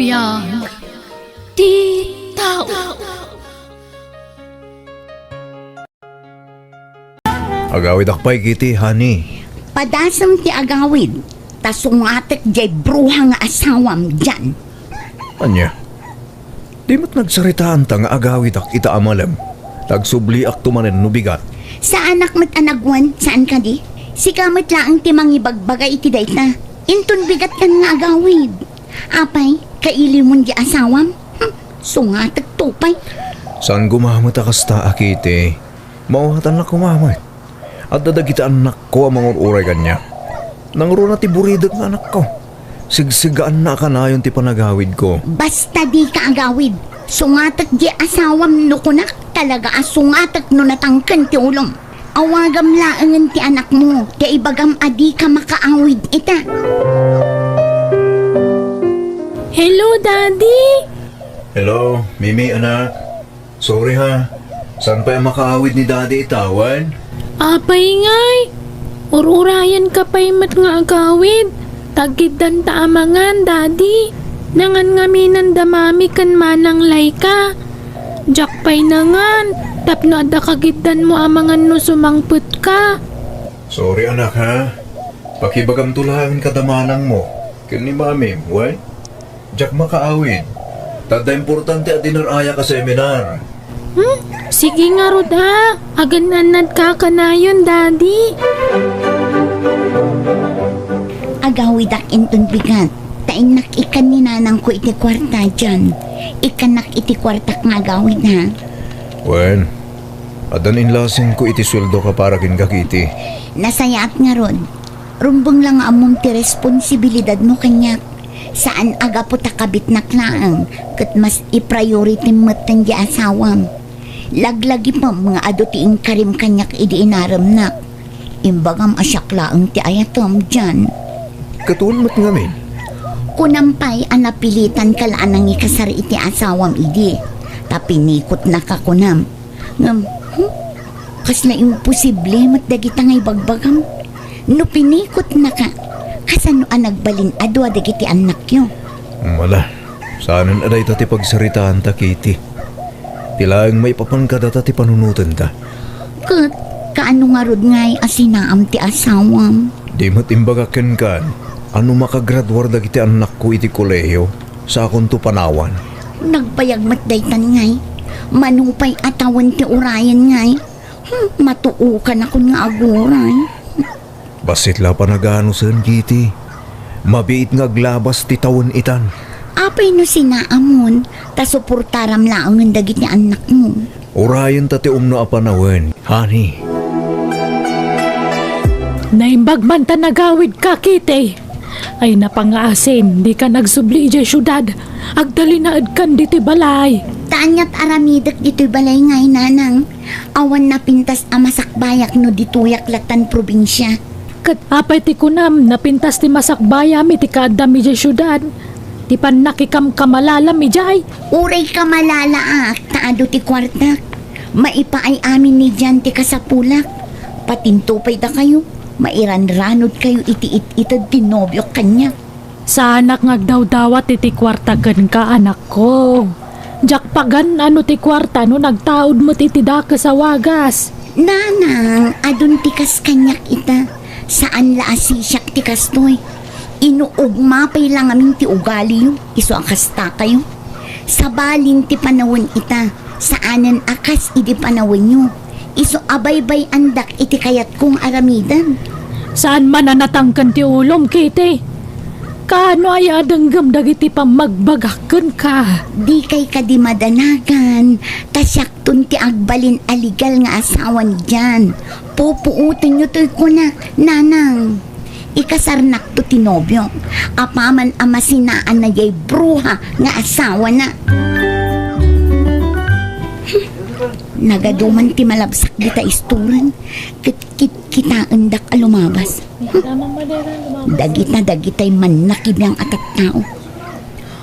biyag ti tao. Agawid akpay kiti, honey. Padasam ti agawid, tasungatek jay bruha nga asawam dyan. Anya? Di mo't nagsaritaan ta nga agawid ak ita amalam. Tagsubli ak tumanen no bigat. Sa anak mat anagwan, saan ka di? Si kamot laang ti mangibagbagay iti dayta. Inton bigat kan nga agawid. Apay, kaili mon di asawam? Sungatek tupay. Saan gumamit akasta akite? Mauhatan na kumamit. At dadagita anak ko ang mga uray kanya. Nangro na ti buridag nga anak ko. Sigsigaan na ka na yun ti panagawid ko. Basta di ka agawid. Sungatek di asawam no kunak. Talaga asungatek no natangkan ti ulong. Awagam laangan ti anak mo. Ti ibagam adi ka makaawid ita. Hello, Daddy! Hello, Mimi anak. Sorry ha. Saan pa yung makaawid ni Daddy itawan? Apay ngay! Ururayan ka pa'y mat nga agawid. Tagidan ta amangan, Daddy. Nangan ngaminan damami kan manang layka. Jak pa'y nangan. Tapno ada kagidan mo amangan no sumangput ka. Sorry anak ha. Pakibagam tulangin kadamanang mo. Kini mami, what? Jak makaawid. Tada importante at dinaraya ka seminar. Sige nga Rod ha. Agananad ka kanayon, Daddy. Agawid ak inton bigat. Tainak ikan ni nanang ko iti kwarta dyan. Ikanak iti kwarta nga agawid ha. Wen, adan inlasin ko iti sweldo ka para kinkakiti. Nasayaat nga Rod. Rumbong lang among ti responsibilidad mo kanyak. Saan aga po takabit na klaang. Kat mas i-priority mo't di asawam. Laglagi pa mga ado ti ingkarim kanyak idi inaram na. Imbagam asyaklaang ti ayatom dyan. Katulad mo't ngamin. Kunampay anapilitan kalaan ang ikasar iti asawam idi. Tapinikot na kakunam. Ngam, kas na imposible mat dagita ngay bagbagam. No pinikot na ka. Kasano anagbalin adwa dagiti anak yo. Wala. Saanan aday tati pagsaritaan ta, Katie. Tilaang may papangkada tati panunutan ta. Kat, kaano nga rod ngay asinaam ti asawam. Di mo't imbagakan kan. Ano makagradwar dagiti anak ko iti kolehiyo sa akong to panawan. Nagbayag mat daytan ngay. Manupay atawan ti urayan ngay. Matuo ka na kun nga aguray. Basit la pa nagano sen, Kitty. Mabiit nga glabas ti tawon itan. Apay no sinaamon, tasuportaram laang ng dagit ni anak mo. Urayan tati umno apanawen, honey. Naimbag man ta nagawid ka, Kite. Ay napangaasin, di ka nagsubli ijay syudad. Agdali na adkan diti balay. Tanyat aramidak dito'y balay ngay nanang. Awan na pintas amasakbayak no dituyak latan probinsya. Kat apay ti kunam, napintas ti masakbaya mi ti kaadami ijay syudad. Ti panakikam kamalala mi jay. Uray ka malalaak, taado ti kwartak. Maipaay amin ni dyan ti kasapulak. Patintupay da kayo. Mairanranod kayo iti-it-itad ti nobyo kanya. Sa anak ngagdaw-dawat iti kwartagan ka, anak ko. Jak pagan ano ti kwarta no nagtaod mo ti daka sa wagas. Nanang, adun tikas kanyak ita. Saan laasisyak tikas toy? Inuugma pa'y lang amin ti ugali yo. Iso ang kasta kayo. Sabalin ti panawon ita. Saanan akas iti panawon nyo. Iso abaybay andak iti kayat kong aramidan. Saan man nanatangkan ti ulom, Kite? Kaano ay adanggam dagiti pamagbagakan ka? Di kay ka di madanagan. Tasyakton ti agbalin aligal nga asawan dyan. Pupuutin nyo to'y kuna, nanang. Ikasarnak to tinobyo. Apaman amasinaan na yay bruha nga asawa na. Nagaduman ti malabsak di ta isturan. Kita endak alumabas. Dagitay man nakibiyang atat tao.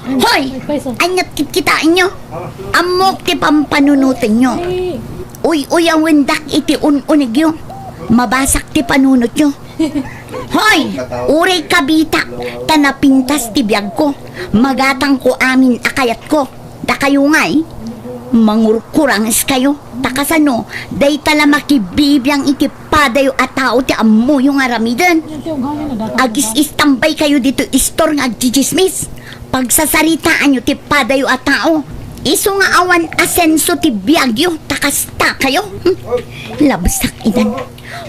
Hoy! Anyat kitain nyo. Amok ti pampanunutin nyo. Uy ang wendak iti unig yo. Mabasak ti panunot nyo. Hoy, uray kabita, tanapintas ti biyag ko. Magatang ko amin akayat ko. Da kayo ngay, mangurkurangs kayo. Takasano, day tala makibibiyang iti padayo at tao ti amu yung aramidan. Agis istambay kayo dito istor ng agjijismis. Pagsasaritaan nyo ti padayo at tao. Iso nga awan asenso ti biyagyo, takasta kayo. Labsak idan.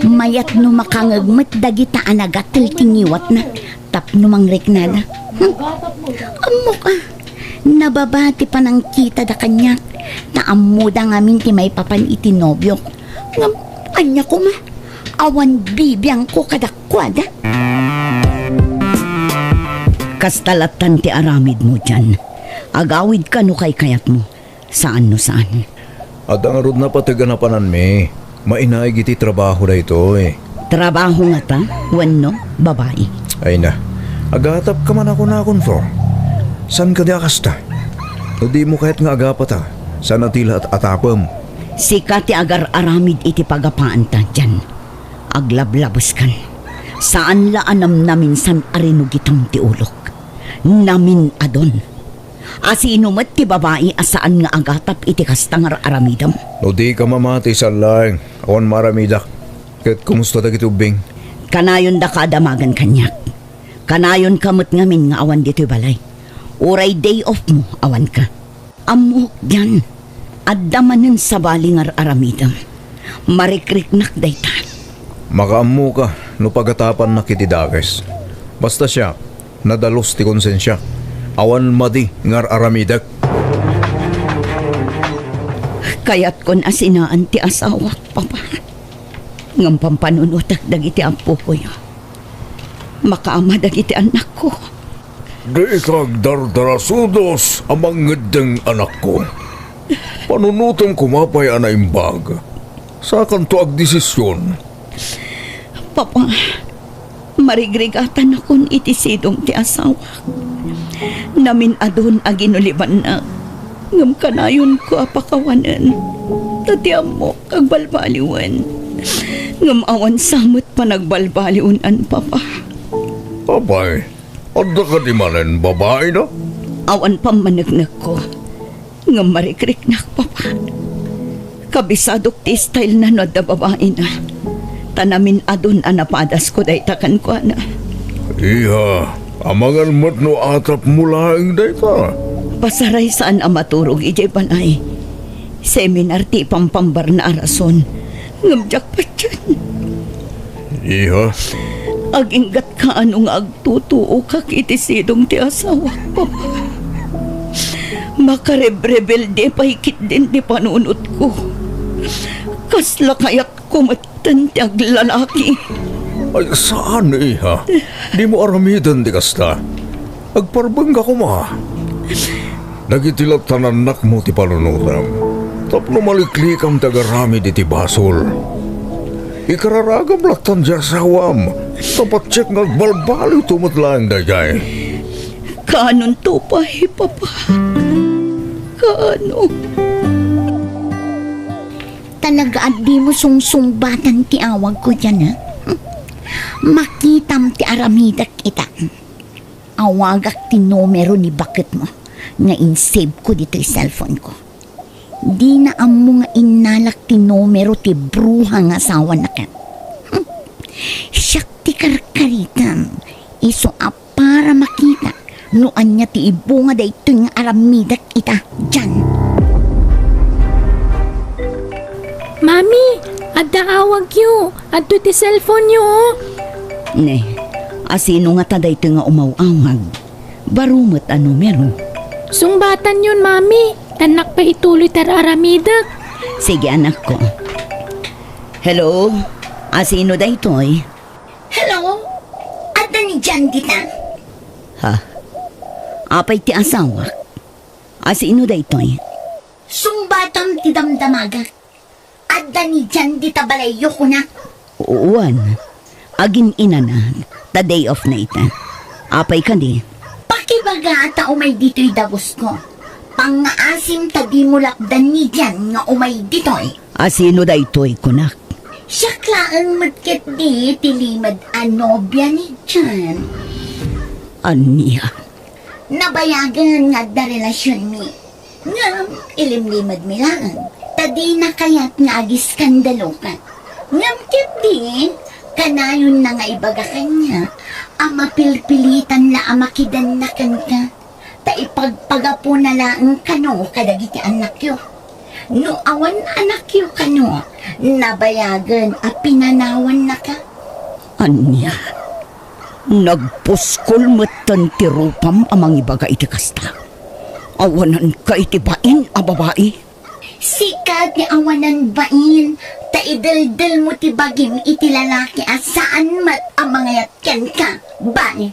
Mayat no makangagmat dagita anagatil tingiwat na. Tapno mangriknada. Amo ka. Nababati pa ng kita da kanya. Naamuda ngamin ti may papan itinobyo. Ngam, anya ko ma. Awan bibiyang ko kadakwada. Kastalatan ti aramid mo dyan. Agawid ka no kay kayat mo. Saan no saan. At ang arod na patiganapanan mi. Mainaig iti trabaho na ito eh. Trabaho nga ta, wano, babae. Ay na, agatap ka man ako na for. San ka di akasta? O di mo kahit nga agapat ha? San atila at atapam? Sika ti agar aramid iti pagapaan ta dyan. Aglablabos kan. Saan laanam namin san arinugitang ti ulok. Namin adon. Asino mat ti babae asaan nga agatap iti kastangar aramidam. O di ka mamati sa lang. Awan maramidak. Kahit kumusta da kitubing? Kanayon da kadamagan kanyak. Kanayon kamot ngamin nga awan dito'y balay. Uray day off mo, awan ka. Amok yan. Addamanin sa balingar aramidam. Marikriknak dayta. Makaamu ka no pagatapan na kitidakes. Basta siya, nadalos ti konsensya. Awan madi ngar aramidak. Kaya't kon asinaan ti asawak, papa. Ngam pampanunutak dagiti ampo ko yun. Makaama dagiti anak ko. Di kag dardarasudos amang ngedeng anak ko. Panunutom kumapay ana imbag. Sa kanto ag desisyon. Papa, marigrigatan akon iti sidong ti asawak. Namin adon aginuliban na. Ngam kanayon ko apakawanan. Tatiam mo kag balbaliwan. Ngam awan samot pa nagbalbaliunan, papa. Papay, adda ka di manen babae na? Awan pa managnak ko. Ngam marikriknak, papa. Kabisadok ti style na no da babae na. Tanamin adon anapadas ko day takan ko na. Iha, amangan mat no atap mulaing dayta. Pasaray saan amaturog ijay panay. Seminar ti pampambar na arason. Ngamjak pa dyan. Iha, Aginggat ka anong agtutuo kak itisidong ti asawak, papa. Makarebrebel de pahikit din di panunot ko. Kasla kayak kumatan ti aglalaki. ay saan iha? Di mo aramidan di kasta. Agparbang ka kuma. Nagitilat tananak mo ti panunutam. Tapno maliklikam tagarami di ti basol. Ikararagam laktan di asawam. Tapat check ngagbalbaliw tumutlang dagay. Kanon to pa, papa? Kaano? Talaga at di mo sungsumbatan ti awag ko dyan, ha? Makitam ti aramidak ita. Awagak ti numero ni bakit mo. Nga in-save ko dito yung cellphone ko. Di na amo nga inalak ti numero ti bruha nga asawa na ka. Siyak ti karkaritam. Iso para makita. Noan niya ti ibunga da ito yung aramidak ita. Diyan. Mami, adda awag yu. Adto ti cellphone yu. Ne, asino nga tada ito nga umaw-awag. Barumot ano meron. Sungbatan yun, mami. Tanak pa ituloy tar aramidak. Sige anak ko. Hello? Asino da ito'y? Hello? Ada ni Jan kita? Ha? Apay ti asawak? Asino da ito'y? Sumbatam ti damdamaga. Ada ni Jan dita balayo ko na. Uwan. Agin ina na. Ta day off na ita. Apay ka di. Pakibaga ata umay dito'y dagos ko. Pangaasim tadi mo lakdan ni Jan nga umay dito'y. Asino da ito'y kunak? Siyaklaan matkat di tilimad anobya ni Jan. Anya, Nabayagan nga da relasyon mi. Nga ilimlimad mi lang. Tadi na kaya't nga agis skandalo ka. Ngam ket di, kanayon na nga ibaga kanya. Ama pilpilitan la amakidan na kan ka. Ta ipagpagapo na lang kano kadagiti anak yo. No awan anak yo kano, nabayagan a pinanawan na ka. anya. Nagpuskol matan ti rupam amang ibaga iti kasta. Awanan ka iti bain a babae. Sikat ni awanan bain, ta idaldal mo ti bagim iti lalaki at saan mat ang mga yatyan ka, bye.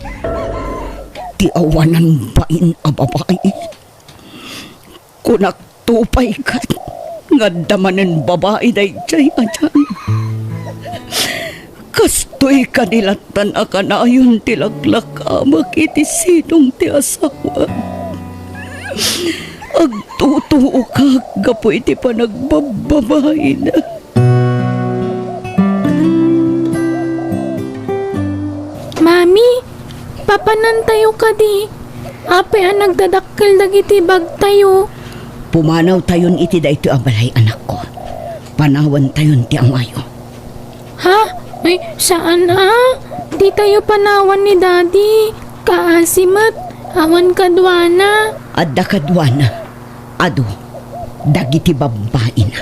Ti awanan bain a babae. Kunak tupay ka nga damanen babae day jay ajan. Kastoy kanilatan akanayon tilaglak amak iti sinong ti asawa. Agtutuo ka gapo iti panagbababae na. Mami, papanan tayo ka di. Ape ang nagdadakkel dagiti bag tayo. Pumanaw tayon iti dayto abalay anak ko. Panawan tayon ti amayo. Ha? Ay, saan Di tayo panawan ni Daddy. Kaasimat, awan kadwana. Adda kadwana. Ado, dagiti babae na.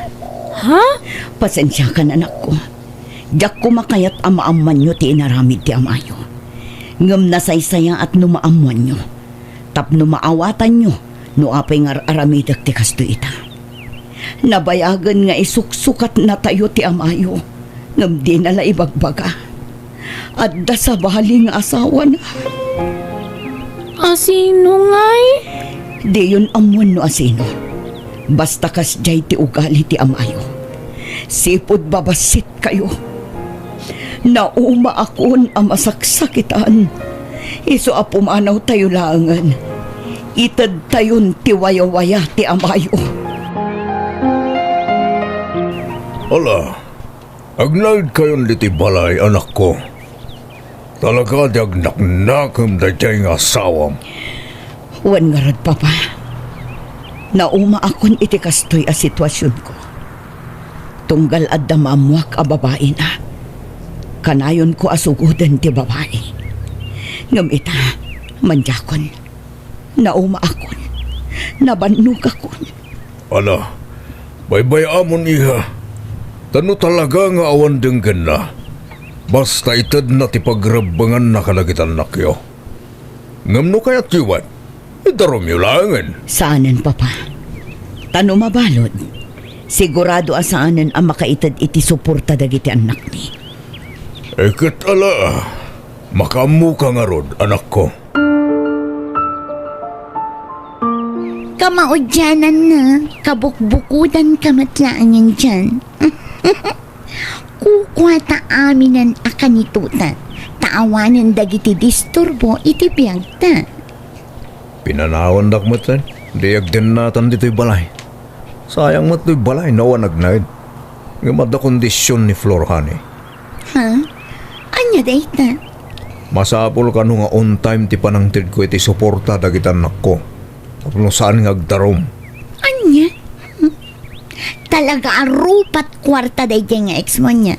Ha? Pasensya ka na anak ko. Diyak ko makayat amaaman nyo ti inaramid ti amayo. Ngam nasaysaya at numaamuan nyo. Tapno maawatan nyo, no apay nga aramidak ti kasto ita. Nabayagan nga isuksukat na tayo ti amayo. Ngam di nala ibagbaga. Adda sa baling asawa na. Asino ngay? Di yun amuan no asino. Basta kas jay ti ugali ti amayo. Sipod babasit kayo. Nauma akon ang masaksakitan. Iso a pumanaw tayo langan. Itad tayon ti waya-waya ti amayo. Ala, agnaid kayon liti balay, anak ko. Talaga di agnaknakam da jay nga asawam. Wan nga rad, papa. Nauma akon iti kastoy a sitwasyon ko. Tunggal adda mamuak a babae na. Kanayon ko asugudan ti babae. Ngam ita, manjakon. Nauma akon. Nabannog akon. Ala, baybay amon iha. Tano talaga nga awan denggan na. Basta itad na ti pagrabangan na kalagitan nakyo. Ngam no kaya't yuwan, idarom yu langan. Saanan, papa? Tano mabalod. Sigurado asaanan ang makaitad iti suporta dagiti anak ni. Eket ala, makamu ka nga rod, anak ko. Kamaudyanan na, kabukbukudan kamatlaan yan dyan. Kukwa ta aminan akanituta, taawanan dagiti disturbo iti biyag ta. Pinanawan dakmatan, diag din natan dito'y balay. Sayang mato'y balay, nawan nagnaid. Ngamad na kondisyon ni Flor, honey. Ha? Anya dayta? Masapol ka nung nga on time ti panangtid ko iti suporta dagitan nakko. Tapno saan nga agdarom. Anya? Talaga arupat kwarta day nga ex mo niya.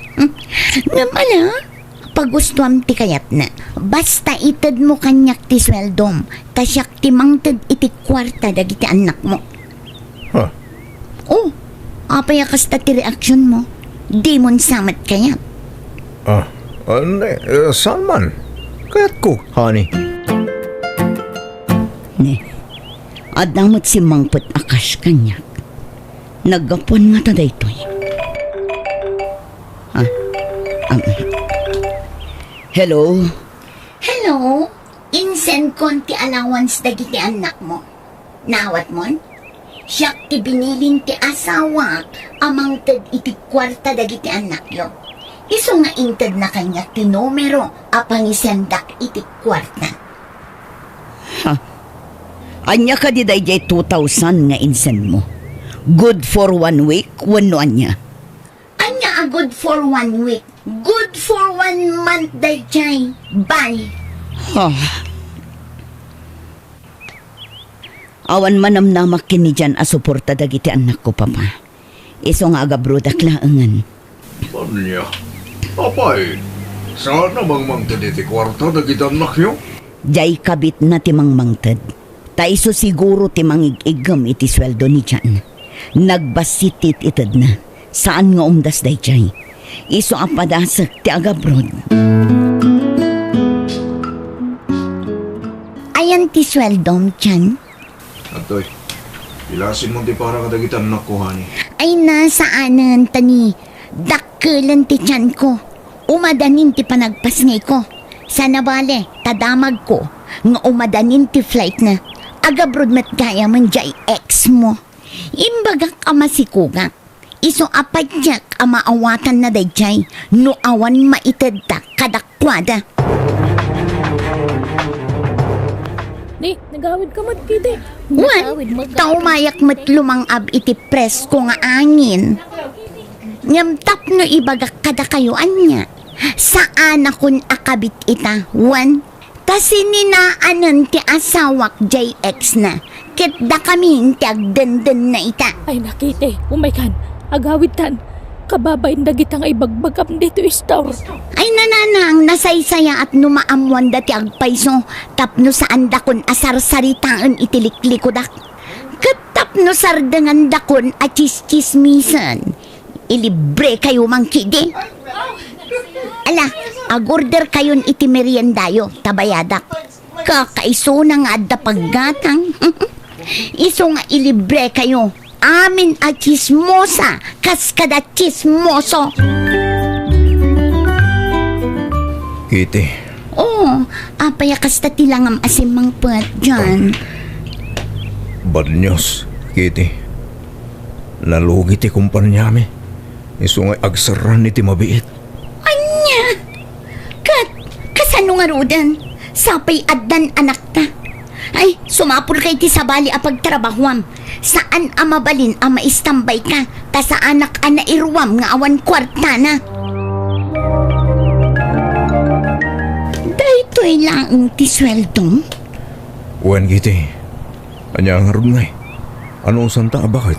Nga mala, pagustuam ti kayat na. Basta itad mo kanyak ti sweldom, tasyak ti mangtad iti kwarta dagiti anak mo. Ha? Oh, apay kasta ti reaksyon mo. Di mon samat kayat. Saan man? Kaya't ko, honey. Ne, adamot si mangpet akas kanyak. Naggapon nga ta daytoy. Hello? Hello? Insen konti allowance dagiti anak mo. Nawat mon? Siyak ti binilin ti asawa amang tad iti kwarta dagiti anak yo. Iso nga intad na kanya ti numero apang isendak iti kwarta. Anya ka di dayjay 2,000 nga insen mo. Good for 1 week, wano anya. Anya a good for 1 week. Good for 1 month, Daychay. Bye. Oh. Awan manamnamak kini dyan asuporta dagiti anak ko, papa. Iso nga agabrodak laangan. Anya? Apay, saan namang mangtaditi kwarta na gitanak nyo? Jay kabit na timang mangted. Ta iso siguro timang igigam iti sweldo ni dyan. Nagbasitit itad na. Saan nga umdas day jay? Iso apadasak ti agabrod. Ayan ti sweldom, Chan. Atoy, ilasin mo di para kadagitan na ko, honey. Ay nasaanan tani. Dakkelan ti Chan ko. Umadanin ti panagpasngay ko. Sana bale, tadamag ko. Nga umadanin ti flight na. Agabrod mat gaya man jay ex mo. Imbagak ama si Kuga. Iso apadyak ama awatan na dayjay. No awan maitad ta kadakwada. Ni, nagawid ka mat, Kitty. Wan, taumayak mat lumangab iti pres ko nga angin. Nyamtap no ibagak kada kayo anya. Saan akon akabit ita, Wan? Tasininaanan ti asawak JX na. Kitda kami ti agdandan na ita. Ay na, Kitty. Umay kan. Agawid tan. Kababain dagitang ibagbagam dito istor. Ay nananang nasaysaya at numaamuan dati agpayso. Tapno saan dakon asar saritaan itiliklikod ak. Katapno sardangan dakon at chismisan. Ilibre kayo mang kidi. Ala, agorder kayon iti meriendayo, tabayadak. Kakaiso na nga adda paggatang. Iso nga ilibre kayo. Amin at chismosa, kas kada chismoso. Kitty, Oh, apayakas ta tilangam asimang puat dyan. bad news, Kitty. Nalugi ti kumpanyami. Iso nga agsaran iti mabiit. Anya! Kasano nga rodan? Sapay addan anak ta. Ay, sumapul kay ti sabali a pagtrabahuam. Saan amabalin a maistambay ka? Ta sa anak a nairwam nga awan kwarta na. Daytoy lang ti sweldom. Wen, Kitty. Anya nga rin ngay. Ano santa bakit?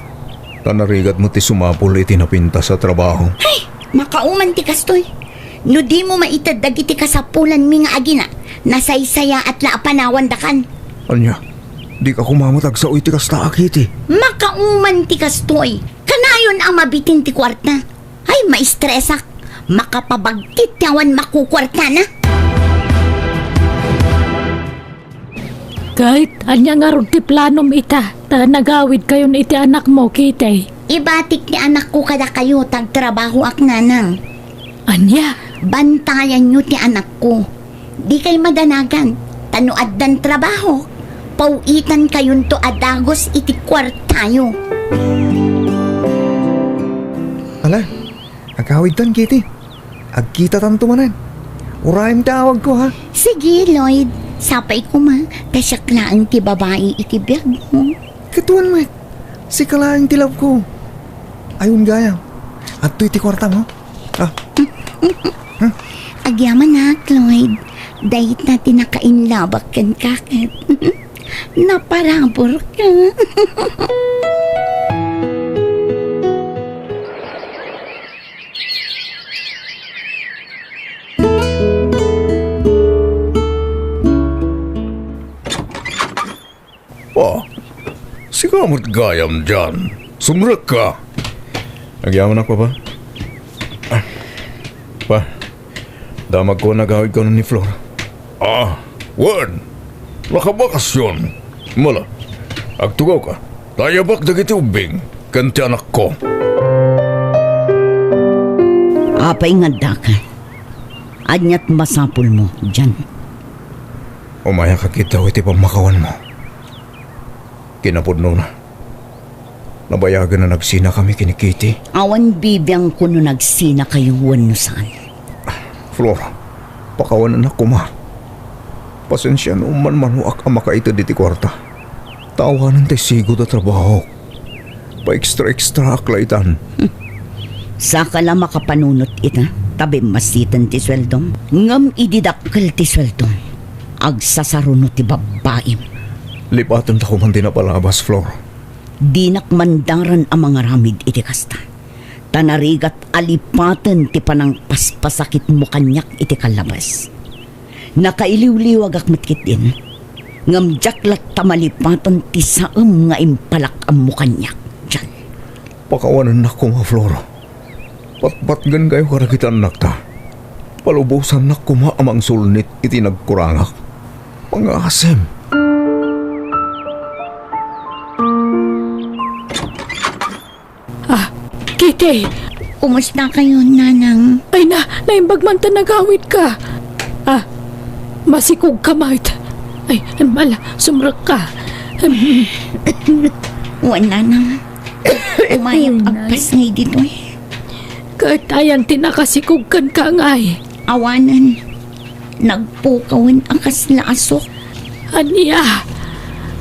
Tanarigat mo ti sumapul iti napinta sa trabaho. Ay, makauman ti kastoy. No di mo maitad dagiti kasapulan mi nga agina. Nasaysaya at laapanawan dakan. Anya, di ka kumamatag sa uy ti kasta, Kitty. Makauman ti kastoy. Kanayon ang mabitin ti kwarta. Ay, maistresak. Makapabagkit yawan makukwarta na. Kahit anya nga ron ti planom ita. Ta nagawid kayo iti anak mo, Kitty. Ibatik ni anak ko kada kayo tagtrabaho ak nanang. Anya? Bantayan nyo ti anak ko. Di kay madanagan. Tanuad dan trabaho. Pauitan kayon to adagos iti kwartayo. Ala, agawid tan, Kitty. Agkita tanto manan. Urayim tawag ko, ha? Sige, Lloyd. Sapay ko ma. Tasyak lang ti babae iti biyag mo. Katuan mo, si kalaing tilap ko. Ayun gaya. At iti kwarta mo. Ah, Agyaman na, Lloyd. Dahit na tinakainlabak kan kakit. Naparabor ka. pa. Si kamot gayam dyan. Sumrak ka. Nagyaman ako ba? Ah, pa, damag ko nagawid ko na ni Flor. Ah, word. Nakabakasyon. Mala, agtugaw ka. Tayabak dagiti ubing. Kanti anak ko. Apay nga daka. Anyat masapul mo dyan. Umaya ka kita iti pamakawan mo. Kinapudno na. Nabayagan na nagsina kami kini Kitty. Awan bibiyang kuno nagsina kayo wano saan. Flor, pakawanan ako ma. Pasensya no man huak ang makaita diti kwarta. Tawanan tayo sigod at trabaho. Pa extra aklaitan. Sa kala makapanunot ita, tabi masitan ti sweldom. Ngam ididakkel ti sweldom. Agsasarunot ti babaim. Lipatan ta ko man dinapalabas, Flor. Dinak mandaran ang mga ramid iti kasta. Tanarigat alipatan ti panang paspasakit mo kanyak iti kalabas. Nakailiw-liwag akmatkit din. Ngam jaklat tamalipatan ti saem nga impalak ang mo kanyak. Diyan. Pakawanan na ko nga, Flor. Patpatgan kayo karakitan anak ta. Palubusan na kuma amang sulnit iti nagkurangak. Pangasem. Kitty! Kumusta kayo, nanang? Ay naimbag man ta nagawid ka. Masikog ka, Mart. Ay, sumrak ka. Wala nang. Umayag agpas ngay dito eh. Kahit ayan tinakasikog kan ka ngay. Awanan. Nagpukawan ang kaslasok. Aniya,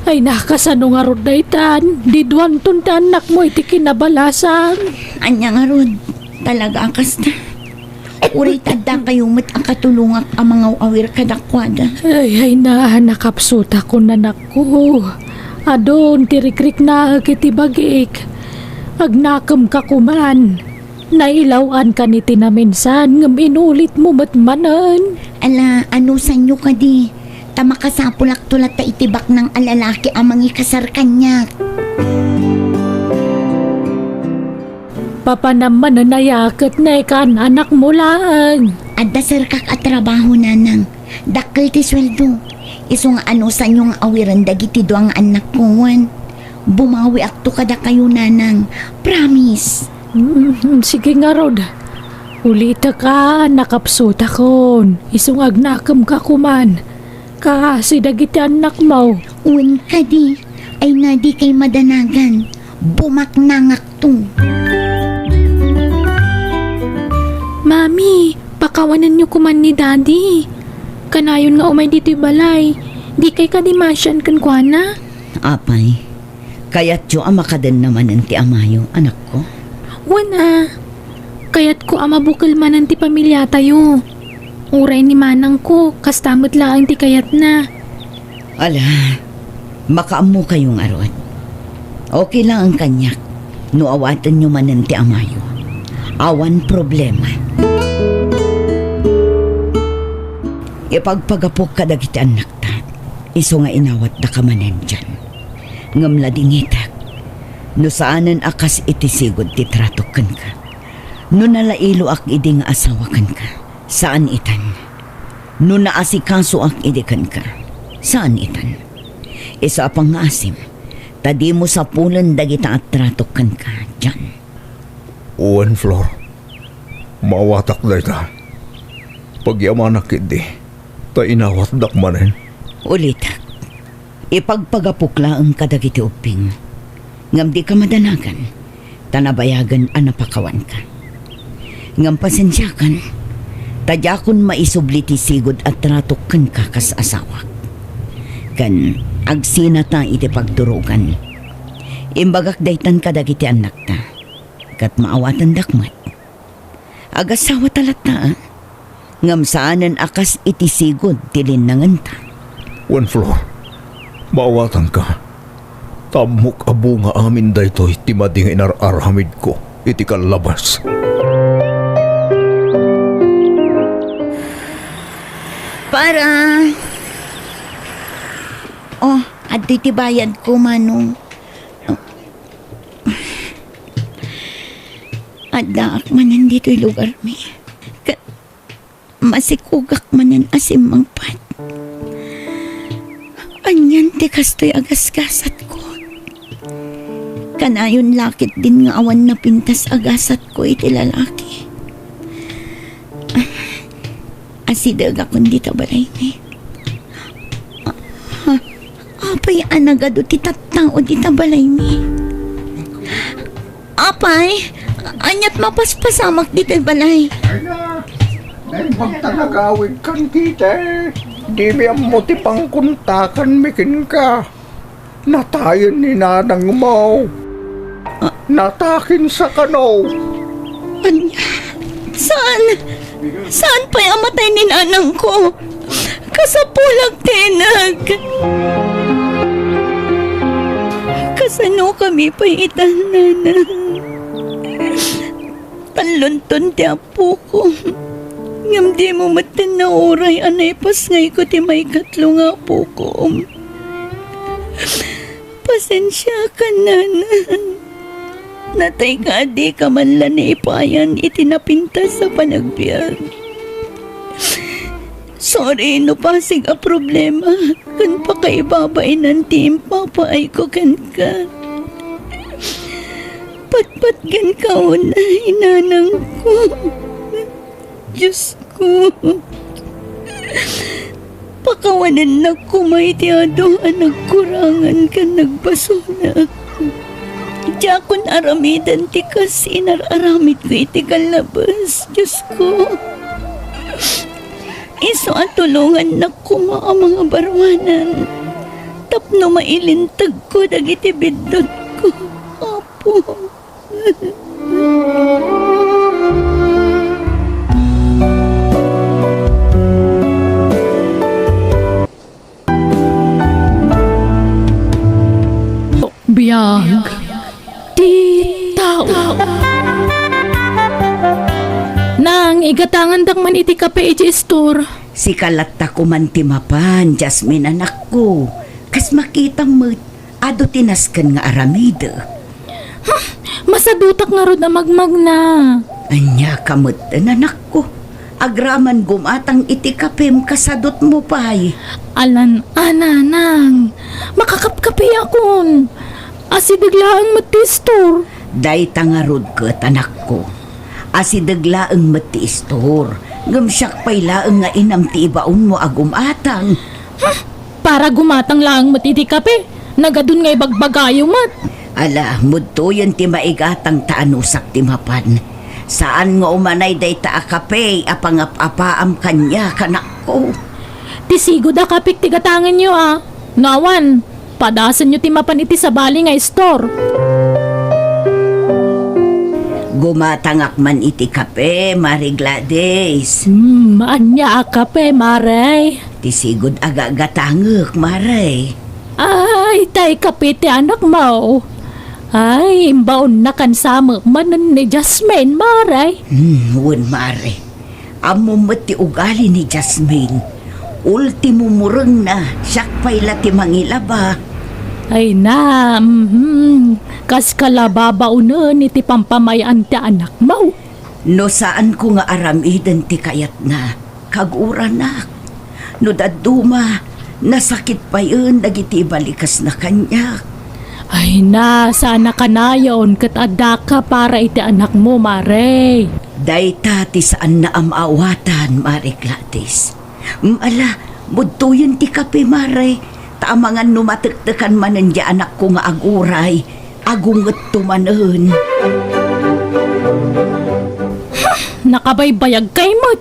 ay nakasano nga rod na itan. Diduan ton ta anak mo iti kinabalasan. Anya nga rod. Talaga akas na. Uri tada kayo mat ang katulungak ang mga awir kadakwada. Ay nakapsuta ko nanak ko. Adon tirikrik na kiti bagik. Agnakam ka kuman. Nailawan ka ni tinaminsan ngam inulit mo matmanan. Ala, ano sa inyo ka di? Tama ka sa pulak-tulat ta itibak ng alalaki ang mga kasar kanya. Papa naman na nayakat na ikan anak mo lang. Adda sir kak at trabaho nanang. Dakkel ti sweldo. Iso nga ano sa inyong awiran dagiti do ang anak ko wan. Bumawi akto kada kayo nanang. Promise. Sige nga Rod. Ulita ka, nakapsuta kon. Isong agnakam ka kuman. Kasi dagiti anak mo. Uwan ka di. Ay na di kay madanagan. Bumaknangak to. Mami, pakawanan niyo kuman ni Daddy. Kanayon nga umay dito'y balay. Di kay kadimasyan kan kuana. Apay, kaya't yo amakadan naman ang ti amayo, anak ko. Wana, kaya't ko ama bukal man ang ti pamilya tayo. Uray ni manang ko, kastamot lang ti kayat na. Ala, makaammo kayong arot. Okay lang ang kanyak. No awatan nyo man ang ti amayo. Awan problema. Ipagpagapok ka dagiti anak ta. Iso nga inawat na kamanan dyan. Ngamla dingitak. No saanan akas itisigod ti tratokan ka. No nalailo ak idi nga asawakan ka. Saan itan? No naasikaso ak idikan ka. Saan itan? Isa pang nga asim. Tadi mo sa pulan dagita at tratokan ka dyan. Uwan, Flor. Mawatak na ita. Pagyamanak hindi. Ta inawat dakmanin. Ulitak. Ipagpagapukla ang kadagiti uping. Ngam di ka madanagan. Tanabayagan ang napakawan ka. Ngam pasensyakan. Tadyakon maisubliti sigod at tratokan ka kas asawak. Kan agsinata iti pagturugan. Imbagak daytan kadagiti anak ta. Kat maawatan dakmat. Agasawa talata. Ngam saanan akas iti sigod tilin nanganta. Uwan, Flor. Maawatan ka. Tamok abo nga amin daytoy timading inararhamid ko iti kalabas. Para. Oh, at titibayan ko manong. Adaak manan dito'y lugar mi. Masikugak manan asim mangpat. Anyan ti kastoy agasgasat ko. Kanayon lakit din nga awan na pintas agasat ko iti lalaki. Asidag akong di tabalay ni. Apay anagado ti tattao di tabalay ni. Apay, anyat mapaspasamak di balay. Ay magtanagawid kan kita. Di biyang mo ti pangkuntakan mikin ka. Natayan ni nanang mo. Natakin sa kano. Anya, saan? Saan pa'y amatay ni nanang ko? Kasapulag tinag. Kasano kami pa'y itananang. Panlunton ti apo ko. Ngam di mo matin na oray anay pasngay ko ti may katlo nga po ko. Pasensya ka, nanan. Natay ka di ka man lang na ipayan itinapinta sa panagbiag. Sorry no pasig a problema. Kan pa kay babae ng team papaay ko kan ka. Patpat gan ka una inanang ko. Diyos ko. Pakawanan na kumaitiado ang nagkurangan ka nagbasuna ako. Diyakon aramidan ti kas inararamid ko iti kalabas. Diyos ko. Iso ang tulungan na kuma ang mga barwanan. Tapno mailintag ko dagiti bidot ko. Apo. Biyag. Titaw. Nang igatangan dak man iti kape iti store. Si kalatta ko man timapan, Jasmine anak ko. Kas makita mo, ado tinaskan nga aramida. Masadutak nga rod na magmag na. Anya kamot anak ko. Agraman gumatang iti kapem kasadot mo pa'y. Alan, ananang. Makakapkapi akon. Asidaglaang mati store. Day tangarod kat anak ko. Asidaglaang mati istor. Gamsyak pa'y laang nga inam ti ibaon mo agumatang. Para gumatang lang mati iti kape. Nagadun nga'y bagbagayo mat. Ala, mudto yun ti maigatang taanusak ti mapan. Saan nga umanay day taakape, apangap-apaam kanya kanak ko. Tisigo da kapik tigatangan nyo ah. Nawan, padasan nyo timapan iti sa bali nga store. Gumatangak man iti kape, Mari Gladys. Anya kape, maray. Tisigod agagatangak, Maray. Ay, tay kape ti anak mo. Ay, imbaon na kan sama manan ni Jasmine, maray. Wun, Mare. Amo ti ugali ni Jasmine. Ultimo murang na, siyak pa'y lati mangilaba. Ay na, kas kalababaunan iti pampamayan ti anak mo. No saan ko nga aramidan ti kayat na, kagura na. No daduma, nasakit pa yun, dagiti balikas na kanya. Ay na, sana ka na yun, kat adda ka para iti anak mo, maray. Dayta ti saan na amawatan, Mari Gladys. Ala, budto yun ti kape, Mare. Taamangan numatiktikan manan di anak ko nga aguray. Agunget tumanen. Nakabaybayag kay mo't.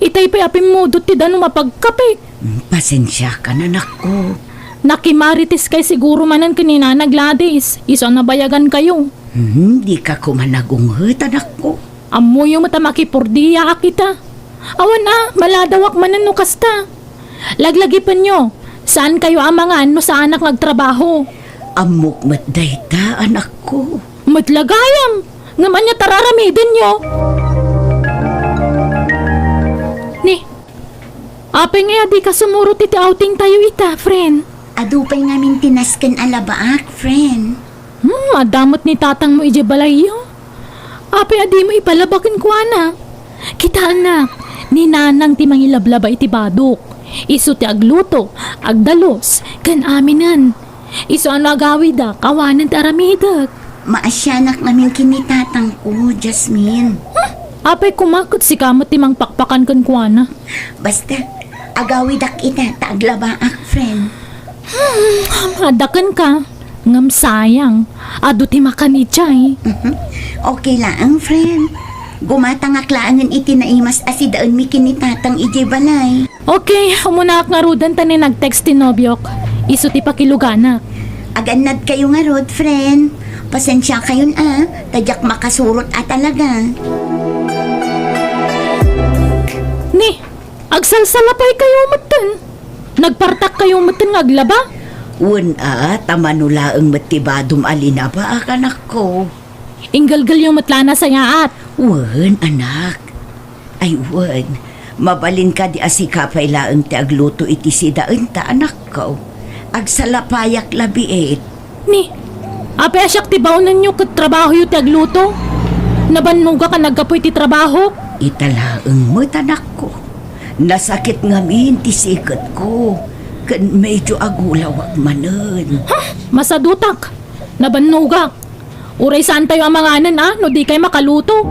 Itay pa apim mo ti dano mapagkape. Pasensya ka na, anak ko. Nakimaritis kay siguro manan kanina na Gladys. Iso nabayagan kayo. Hindi ka kumanagunghet, anak ko. Amoy yung mata makipurdiya kita. Awan na, maladawak manan no kasta. Laglagi pa nyo. Saan kayo amangan no sa anak nagtrabaho? Amok matdayta, anak ko. Matlagayam. Ngaman niya tararamidin nyo. Ni, apay nga di ka sumurot iti outing tayo ita, friend. Adupay ngamin tinaskan alabaak, friend. Adamot ni tatang mo ije balayo. Apay adi mo ipalabakin ko ana. Kita anak, ni nanang ti mangilablaba iti badok. Isu ti agluto, agdalos, kan aminan. Isu ano agawid da, kawanan ti aramidak. Maasyanak namin kinitatang ko, Jasmine. Apay kumakot si kamot ti mang pakpakan kan kuana. Basta, agawidak ita, taaglabaak, friend. Adakan ka. Ngam sayang. Ado ti makan ichay. Okay lang, friend. Gumatangaklaan iti naimas asidaan mi kinitatang ije balay. Okay, umunak nga rudan tani nag-text ti nobyok. Isu ti pakilugana. Aganad kayo nga rod, friend. Pasensya kayon tadyak makasurot talaga. Ni, agsalsalapay kayo matan. Nagpartak kayo matan nga aglaba. Tamanula ang matibadong alina ba anak ko? Inggalgal yung matlana sa yaat. Anak. Ay, mabalin ka di asikapay laang ti agluto iti sidaan ta anak ko. Agsalapayak labiit. Ni, apay asyak ti baunan nyo kat trabaho yung tagluto. Nabanuga ka nagkapoy ti trabaho. Italaang mo't anak ko. Nasakit ngamin ti sikat ko. Kan medyo agulawak manen. Masadutak. Nabanugak. Uray saan tayo ang mga anan no di kayo makaluto.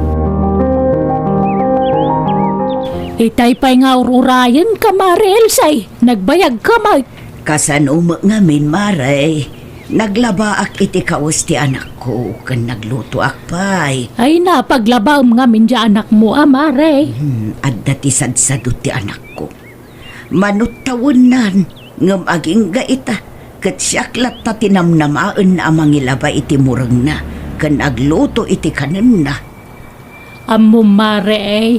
Itay pa'y nga ururayan ka Mare Elsay. Nagbayag ka mag. Kasano ngamin maray. Naglabaak iti kaos ti anak ko. Kan nagluto akpay. Ay na paglabaw nga minja anak mo Mare. Adda ti sadsadot ti anak ko. Manut tawunan. Ngam aging gaita. Kat siyaklat ta tinamnamaan na amangilaba iti murang na. Kan agluto iti kanan na. Amo Mare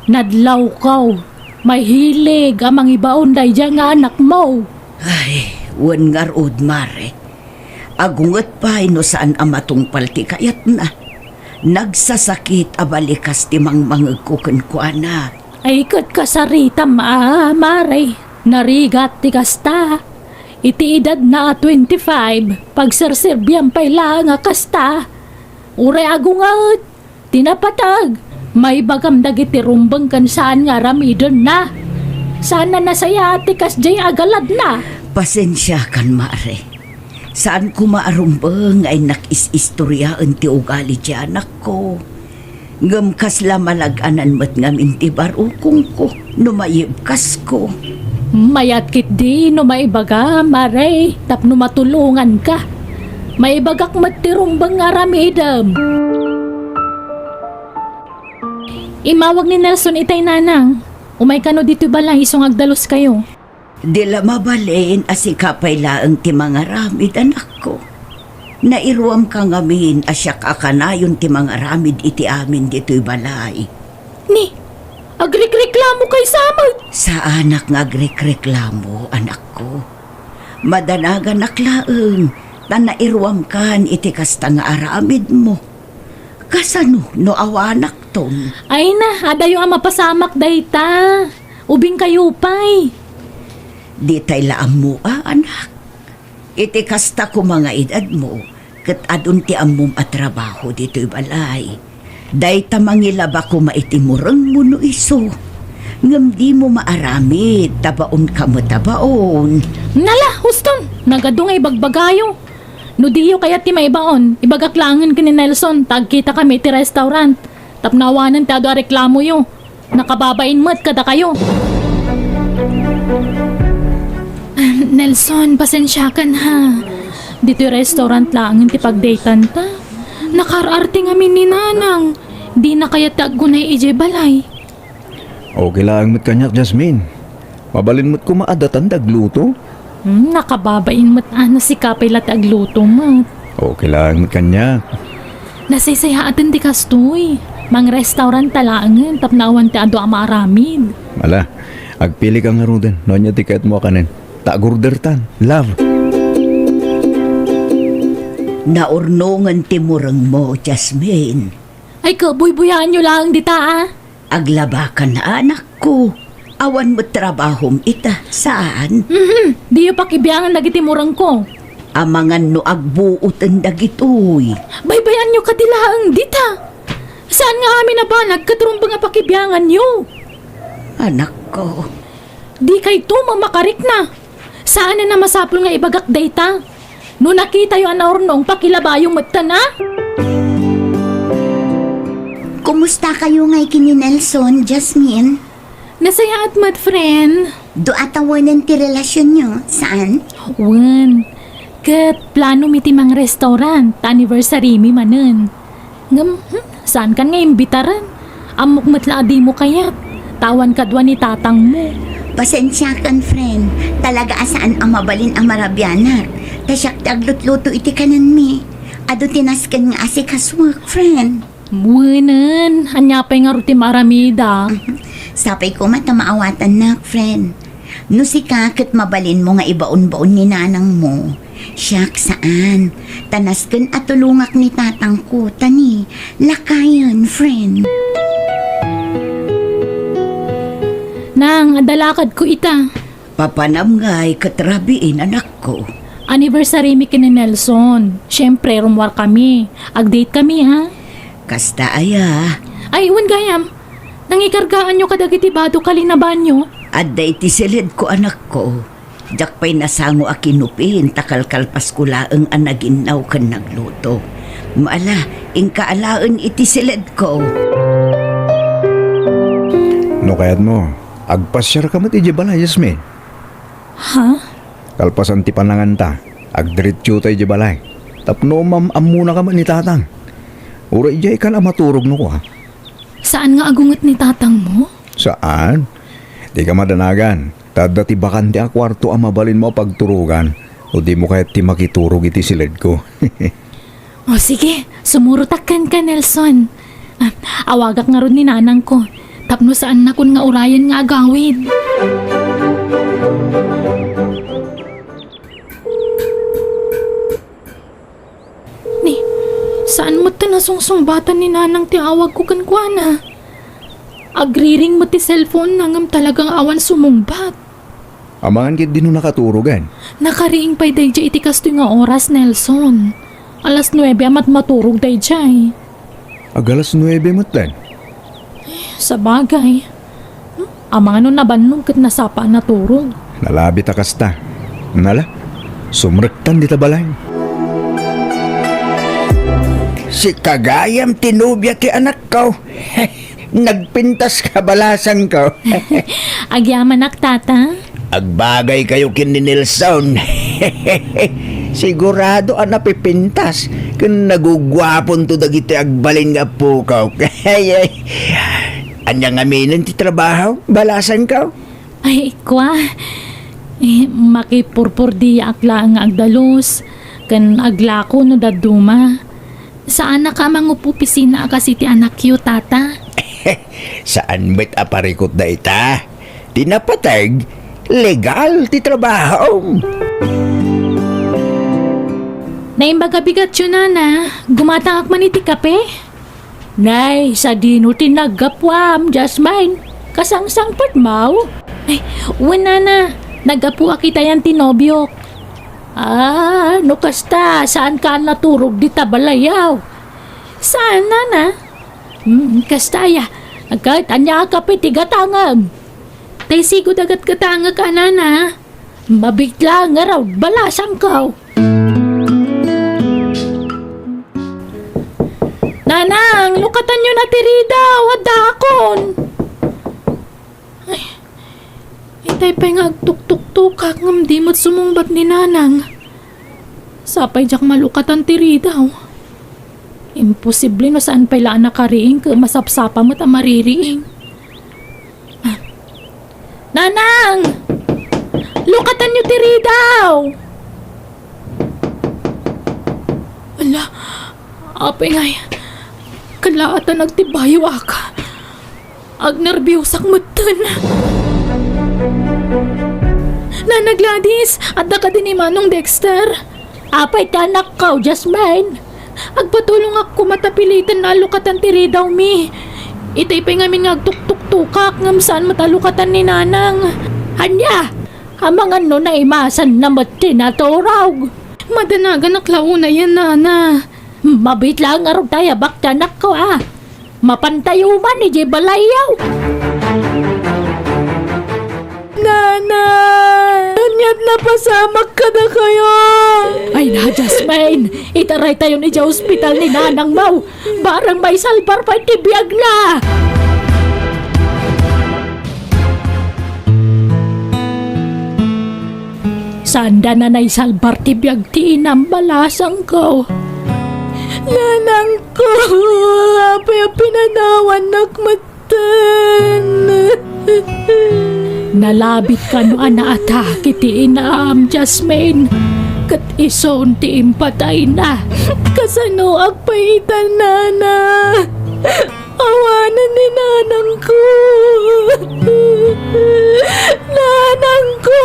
nadlaw kaw. May hilig amang ibaon day dyan nga anak mo. Ay, wan nga rood mare. Agungat pa no saan amatungpal ti kayat na. Nagsasakit abalikas ti mangmangagkukan ko ana. Ay kat kasarita Mare. Narigat ti kasta. Iti edad na 25. Pagserserbiyan pa'y lang nga kasta. Uray agungat. Tinapatag. May bagam dagiti rumbang kan saan nga ramidon na. Sana nasaya ati kas jay agalad na. Pasensya kan mare. Saan ko maarumbang ay nakis-istoryaan ti ugali ti anak ko. Ngam kasla malaganan mat ngam inti barukong ko. Numayibkas ko. Mayat kit di no maibaga Mare. Tapno matulungan ka. Maibagak matirumbang nga ramidam. Imawag ni Nelson itay nanang. Umay kano dito balay isong agdalos kayo. Dila mabalin asikapay laang ti mga ramid anak ko. Nairuam ka ngamin asyak akanayon ti mga ramid iti amin dito'y balay. Ni, agrekreklamo kay samad. Sa anak nga agrekreklamo anak ko. Madanagan naklaang na nairuam kan iti kasta nga aramid mo. Kasano no awanak ton? Ay na, adayo ang mapasamak dayta. Ubing kayo pay. Di tay laam mo anak. Iti kasta ko mga edad mo, kat adun ti amom at trabaho dito'y balay. Dayta mangilaba ko maitimurang mo no iso. Ngam di mo maaramid, tabaon ka mo tabaon. Nala, Huston, nagadungay bagbagayo. No diyo kaya ti maibaon, ibagaklangan ka ni Nelson, tagkita kami ti restaurant. Tapnawanan ti ado a reklamo yo. Nakababain mat kada kayo. Nelson, pasensya kan ha. Dito yung restaurant lang ti pagdaytan ta. Nakararte nga ni nanang. Di na kaya taggunay ije balay. Okay lang mat kanyak, Jasmine. Mabalin mo't kumaadatan dagluto. Nakababain mat si kapay lat agluto mat. Okay lang mat kanyak. Nasaysayaan ti kastoy. Mang restaurant talangan tapnawan ti ado amaramid. Mala, agpili ka nga roden. Noon niya tiket mo kanin. Tagurdertan. Love. Naurnongan ti murang mo, Jasmine. Ay kabuy-buyaan nyo lang dita Aglabakan na anak ko. Awan mo trabahom ita. Saan? Di yung pakibiyangan nagitimurang ko. Amangan no agbuutan dagitoy. Baybayan nyo katilaang dita. Saan nga amin na ba nagkaturumbang nga pakibiyangan nyo? Anak ko. Di kay to mamakarik na. Saan na masapul nga ibagak data? No nakita yung anaurnong pakilabayong mata na? Kumusta kayo ngay kini Nelson, Jasmine? Nasaya at mad friend. Do atawanan ti relasyon nyo? Saan? Wan. Kat plano mi ti mang restaurant. Anniversary mi manen. Ngam, saan kan nga imbitaran? Amok matla di mo kayat. Tawan kadwa ni tatang mo. Pasensya kan, friend. Talaga asaan ang mabalin ang marabyanak. Tasyak taglutluto iti kanan mi. Ado tinaskan nga asikas work, friend. Buwanan. Anya pa nga ruti maramida. Sapay ko matamaawatan na, friend. No si kakit mabalin mo nga ibaon-baon ni nanang mo. Siyak saan? Tanas kan at tulungak ni tatang ko. Tani, lakayan, friend. Nang, adalakad ko ita. Papanamngay katrabiin anak ko. Anniversary mi kini Nelson. Siyempre, rumwar kami. Ag-date kami, ha? Kasta aya. Ay, iwan gayam. Nangikargaan nyo kadagiti bado kalinaban nyo. Adda iti silid ko anak ko. Jak pa'y nasango a kinupin, takalkalpas ko laeng anaginaw kan nagluto. Maala, ingkaalaan iti silid ko. No kayat mo, agpasyar ka mat iji balay, Yasmin. Ha? Kalpasan ti panangan ta, agdiretso tayo iji balay. Tapno muna ka man ni tatang. Ura ijay ka na maturog no ko ha. Saan nga agungat ni tatang mo? Saan? Di ka madanagan. Tada ti bakante a kwarto ang mabalin mo pagturugan. O di mo kahit ti makiturog iti silid ko. O sige, sumurutakan ka Nelson. Awagak nga ron ni nanang ko. Tapno saan na kun nga urayan nga agawid. Ni, saan mo ta nasungsungbatan ni nanang ti awag ko kan kuana? Agriring mo ti cellphone nangam talagang awan sumungbat. Amangan kit din no nakaturugan. Nakariing pa'y dayjay iti kasto nga oras, Nelson. Alas 9 amat maturog dayjay. Agalas 9 matlan. Sa bagay. Amang ano nabanong kat nasapa na turog. Nalabi ta kasta. Nala, sumrektan di ta balay. Si Kagayam tinubya ti anak ko. Nagpintas ka balasan ko. Agyaman ak tata. Agbagay kayo kin ni Nelson. Sigurado ang napipintas. Kung nagugwapon to dagiti agbalin nga po ko. Anyang aminin ti trabaho? Balasan ko? Ay, kwa. Makipurpur di akla ang agdalos. Kan aglako no daduma. Saan na ka mangupupisina kasi ti anak yu, tata? Saan ba't aparikot na ita? Tinapatag, legal ti trabaho. Naimbaga bigat yun, nana. Gumatang akman iti kape? Nay, sa dino tinagapwam, Jasmine. Kasangsang patmaw. Ay, wala na. Nagapu akita yan tinobyok. No kasta, saan ka naturog di tabalayaw? Saan, nana? Kastaya, agad anya ka pitigatangam. Tay sigod agad katanga ka, nana. Mabigla nga raw, balasang ka. Nanang, lukatan nyo na tirida, wadakon. Ay, itay pa nga agtuk-tuk-tukak ngam di mo't sumungbat ni nanang. Sapay jak malukatan tirida. Imposible no saan pa ilaan nakariing ka masapsapa mo't ang maririing. Nanang! Lukatan nyo tiridaw! Ala, apay nga yan. Kalaatan nagtibayo aka. Agnerbiyosak mutan. Nana Gladys, at ka din ni Manong Dexter. Apay tanak ka, Jasmine. Agpatulong ako matapilitan na alukatan tiridaw mi. Itay pa nga min agtuk-tuk-tukak ngam saan matalukatan ni Nanang. Hanya, hamangan no na imasan na matinaturaw. Madanagan naklauna yan, Nana. Mabit lang araw tayo baktanak ko Mapantayo man ni Jay Balayaw. Nana! Anyat na pasamak ka na kayo! Ay na, Jasmine! Itaray tayo ni Jay Hospital ni Nanang Mau. Barang may salbar pa itibiyag na! Sanda na na'y salbar tibiyag ti inambalasang ko. Nanang ko, apay ang pinanawan nakmatan. Nalabit ka no anaatake ti inaam, Jasmine. Kat ison ti impatay na. Kasano agpaitan, Nana. Awanan ni nanang ko. Nanang ko!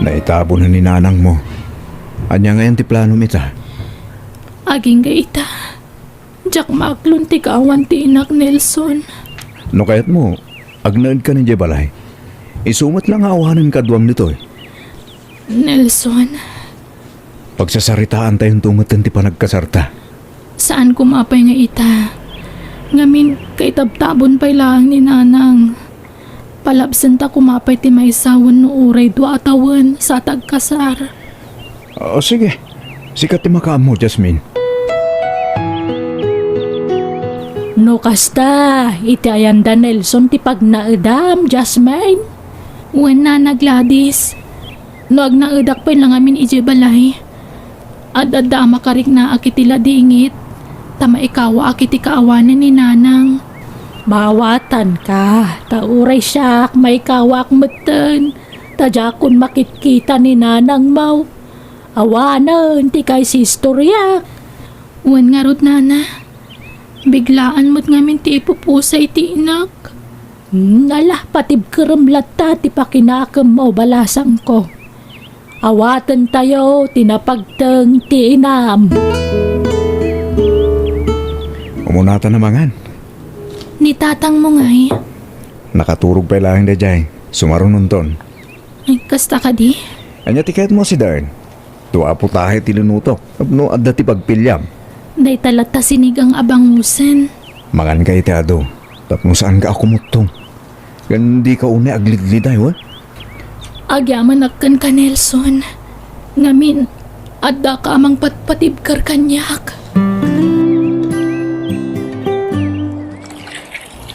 Naitabo na ni nanang mo. Anya ngayon ti plano mita. Aging gaita. Jack maklon ti kaawan ti inak Nelson. No kayat mo, agnaid ka ni Jebalay. Isumat lang awanan kadwam nito eh. Nelson, Pagsasaritaan tayong tungatan ti panagkasarta. saan kumapay nga ita? Ngamin kay tabtabon pay lang ni nanang. Palabsan ta kumapay ti maisawan no uray dua atawan sa tagkasar. O sige, sikat ti makaam mo, Jasmine. No kasta, iti ayanda Nelson ti pagnaedam, Jasmine. Wen na Gladys. No agnaedak pa lang amin ije balay. Adada makarik na akitila dingit. Tama ikawa akiti kaawanan ni nanang. Mawatan ka, tauray siyak, may kawak meten. Tajakon makitkita ni nanang mau. Awanan, ti kay si istorya. Wen nga rod nana. Biglaan mo't ngamin ti ipupusay ti inak. Alah, patib keremlata ti pakinakam mo balasang ko. Awatan tayo, tinapagteng ti inam. Umunata na mangan. Ni tatang mo ngay. Nakaturog pa lang da jay. Sumaron ton. Ay, kasta ka di. Anya tiket mo si Darn. Tuwa po tahe tilunutok. Abno adda ti pagpilyam. Day talata sinigang abangusen. Mangan ka itiado. Tapno saan ka ako mutong. Gandi ka une aglidliday, wa? Agyaman akkan ka Nelson. Ngamin, adda ka amang patpatibkar kanyak.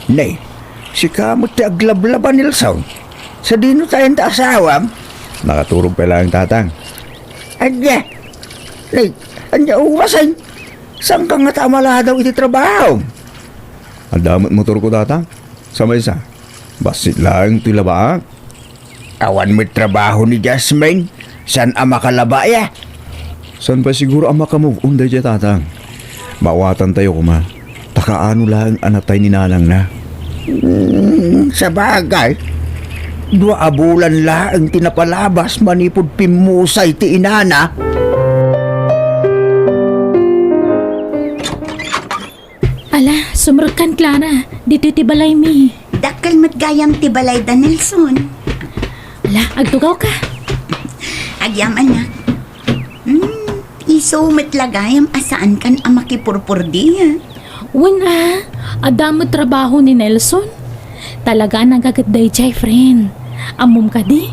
Nay, si kamot ti aglablaban Nilson. Sa dino tayong asawam? Nakaturog pa lang tatang. Anya, nay, anya uwasan. Saan ka nga tamala daw iti trabaho? Ang damot motor ko tatang. Samay sa. Basit lang ito labaak. Awan mo't trabaho ni Jasmine. Saan ang makalaba ya? San pa siguro ang makamove unday dya tatang? Mawatan tayo kuma. Takaano lang anatay ni nanang na. Sa bagay, 2 bulan lang tinapalabas manipod pimusay ti inana. Ala, sumrakan Clara. Dito ti balay mi. Dakal matgayam ti balay da Nelson. Ala, agtugaw ka. Agyaman na. Iso matlagayam asaan kan ang makipurpur di. Wen adamo trabaho ni Nelson. Talaga nagagagday jay friend. Amom ka di.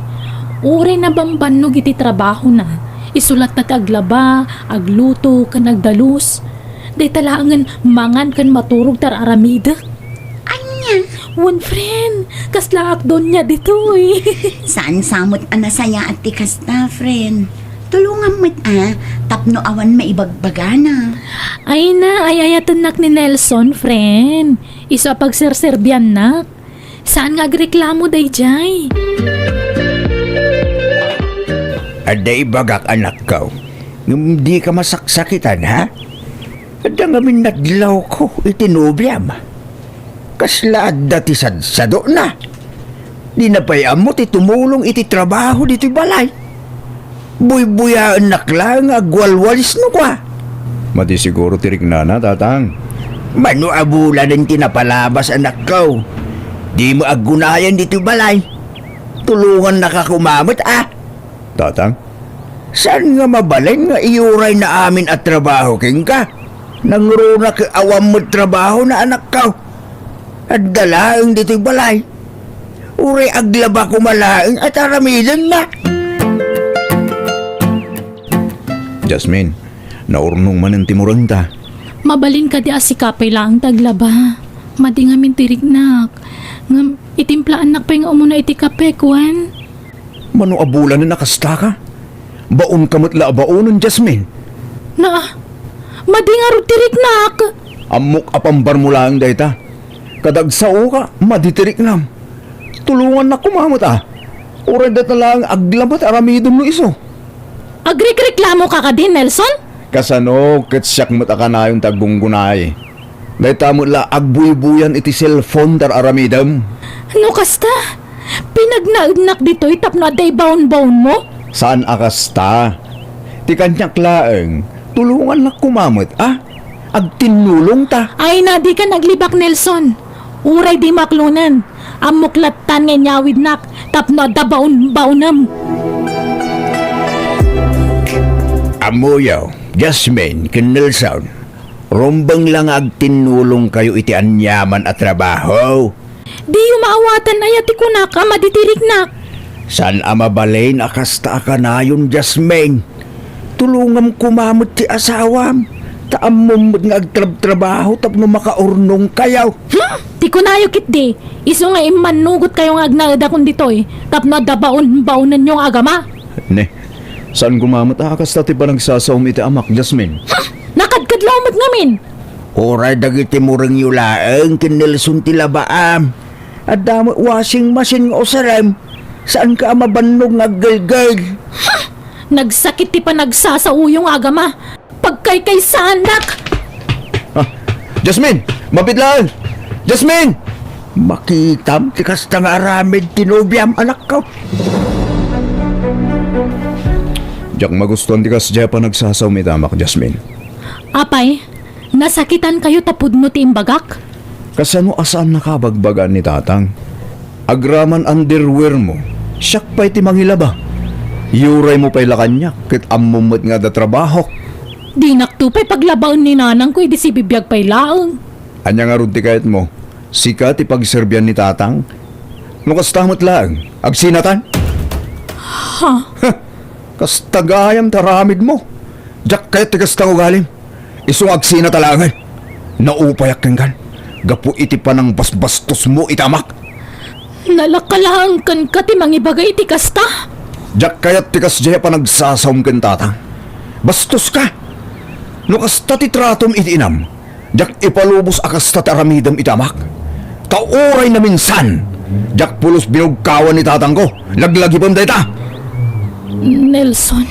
Uri na bambanog iti trabaho na. Isulat na taglaba, agluto, kan nagdalus. Day talangan mangan kan maturog tar aramida. Anya, Wen friend, kaslaak doon niya dito eh. saan samot anasaya at tikasta, friend? Tulungan mo't tapno awan maibagbagana. Ay na, ayayatan nak ni Nelson, friend. Iso pagserserbian nak. Saan nga agreklamo day jay? Aday bagak anak ko. Hindi ka masaksakitan, ha? Ada nga minadlaw ko itinubyam. Kaslaad dati sadsado na. Di na payam mo ti tumulong iti trabaho dito balay. Buy-buyaan nakla nga agwalwalis no kwa. Mati siguro tirik na tatang. Mano abula din tinapalabas anak ko. Di mo agunayan dito balay. Tulungan nakakumamot Tatang? Saan nga mabalin nga iuray na amin at trabaho king ka? Nangruna ka awam mo trabaho na anak ko. At dalaang dito'y balay. Uray aglaba ko malaing at aramidan na. Jasmine, naurnong man ang timuranta. Mabalin ka di asikapay lang taglaba. Madi nga mintirignak. Ngam, itimplaan nak pa nga umuna iti kape, kuwan. Mano abulan na nakasta ka? Baon kamot la baonon, Jasmine. Na, madi nga rutirignak. Amok apambar mo lang dayta. Kadagsao ka, maditirik nam. Tulungan na kumamot Uray dat na lang aglabat aramidom no iso. Agrik-reklamo ka din, Nelson? Kasano, ketsyak mo ka na yung tagbunggunay. Dahil tamo la agbuy-buyan iti cellphone tar aramidam. Ano kasta? Pinagnaagnak dito tapno aday baon-baon mo? Saan akasta? Ti kanyak laeng, tulungan na kumamot, agtinulong ta. Ay na di ka naglibak, Nelson. Uray di maklunan. Amuklatan nga nyawid nak tapno ada baon-baonam. Amuyaw, Jasmine, ken Nelson. Rumbang lang agtinulong kayo iti anyaman at trabaho. Di yung maawatan ay ati kunak, maditirik nak. San amabalain akasta ka na yung Jasmine? Tulungam kumamot ti asawam. Taam nga agtrab-trabaho tapno makaurnong kayaw. Ti kunayo kit di. Iso nga imanugot kayo nga agnada kun ditoy. Tapno da baon-baonan yung agama. Ne, saan kumamot akasta ti pa nagsasawm iti amak, Jasmine? Nakadkadlaw mat ngamin. Oray dagiti murang yulaeng ken Nelson ti labaam. At damo washing machine o saram. Saan ka mabannog naggalgal? Nagsakit ti pa nagsasauyong agama. Pagkay sanak. Jasmine, mapitlaan! Jasmine! Makitam ti kasta nga aramid tinubyam anak ko. Diyak magustuhan ti kasya pa nagsasawm iti amak, Jasmine. Apay, nasakitan kayo tapod no ti imbagak? Kasano asaan nakabagbagan ni tatang? Agraman underwear mo, siyak pa'y ti mangilaba. Yuray mo pa'y lakanyak, kit ammumot nga da trabaho. Di naktupay paglabaon ni nanang ko, di si bibiyag pa'y laang. Anya nga ron ti kahit mo, sika ti pagserbyan ni tatang. Nukastamot lang, agsinatan? Ha? Kastagayam taramid mo. Diyak kahit ti kastang ugalim. Isong agsina talangan. Naupayak kang kan. Gapu iti pa ng basbastos mo itamak. Nalakalang kan ka ti mangibagay ti kasta. Diyak kayat ti kasya pa nagsasawm kan tatang. Bastos ka. No kasta ti tratom iti inam. Diyak ipalubos akasta ti aramidam itamak. Kauray na minsan. Diyak pulos binugkawan ni tatang ko. Laglagipon da ita. Nelson.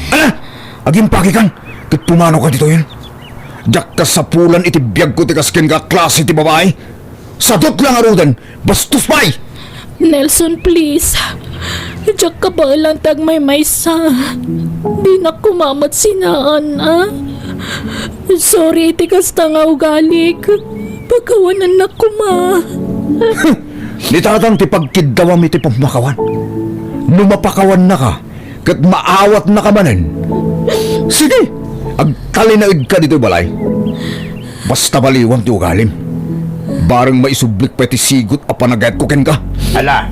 Agimpaki kan. Kat pumano ka dito yun. Diyak kasapulan iti biyag ko ti kaskin ka klase ti babae. Sadot lang arudan. Bastos pa'y. Nelson, please. Diyak ka ba lang tag may maysa? Di na kumamat sinaan, Sorry, iti kasta nga ugalik. Pagkawanan na kuma. Ni tatang ti pagkidawam iti pamakawan. Numapakawan na ka. Kat maawat na ka manen. Sige, agtalinaid ka dito balay. Basta baliwan ti ugalim. Barang maisublik pa ti sigot a panagayat ko ken ka. Ala,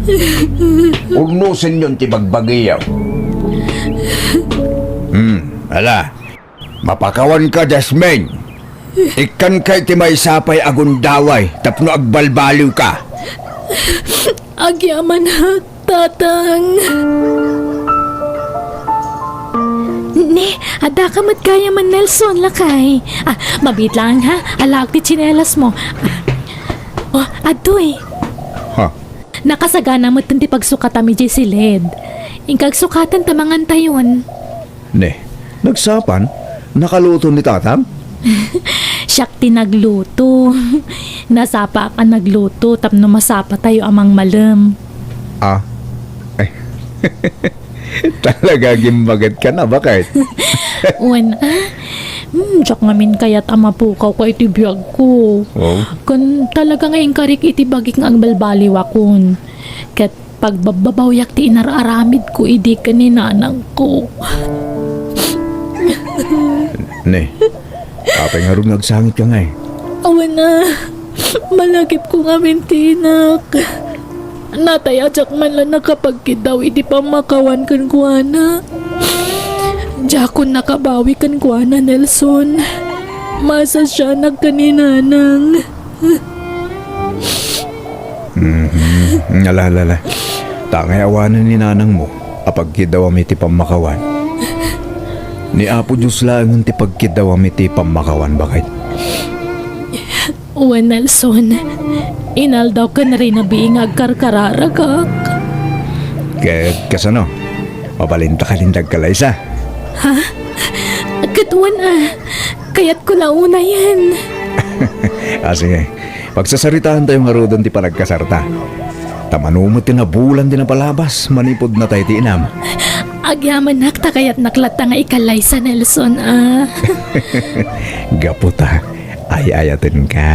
urnusin yun ti bagbagiyaw. Ala, mapakawan ka, Jasmine. Ikan kay ti may sapay agundaway, tapno agbalbaliw ka. Agyaman ha, tatang. Ne, ada ka mat kaya man Nelson lakay. Mabit lang ha, alaak ti tsinelas mo. Adoy. Ha? Nakasagana mo ti pagsukatan mi si Led. Ingkag sukatan tamangan tayon. Ne, nagsapan? Nakaluto ni tatang? Siyak ti nagluto. Nasapa ka nagluto tapno masapa tayo amang malam. Ay. Talaga gimbagat ka na, bakit? Diyak ngamin kaya't amapukaw ko iti biyag ko. Oh. Kun talaga ngayong karik iti bagik ang balbaliwakon. Kat pagbabawyak ti inararamid ko idi ka ni nanang ko. Ne, kapay nga rin nagsangit ka nga eh. Awan na, malagip ko ngamin tinak. Natayadyak man lang nakapagkid daw iti pamakawan kan kuana. Jakon nakabawi kan kuana, Nelson. Masa siya nagkaninanang. Alala. Tangay awanan ni nanang mo apagkid daw amiti pamakawan. Ni Apo Diyos lang ang tipagkid daw amiti pamakawan, bakit? Uwan, Nelson. Inal daw ka na rin na biingag karkararagak. Kahit kasano, mapalinta ka lindag kalaysa. Katuan kaya't ko launa yan. Sige, pagsasaritaan tayo nga rodon ti panagkasarta. Tamanumot ti nabulan din na palabas, manipod na tayo ti inam. Agyaman nakta kaya't naklata nga ikalay sa Nelson Gaputa, ay-ayatin ka.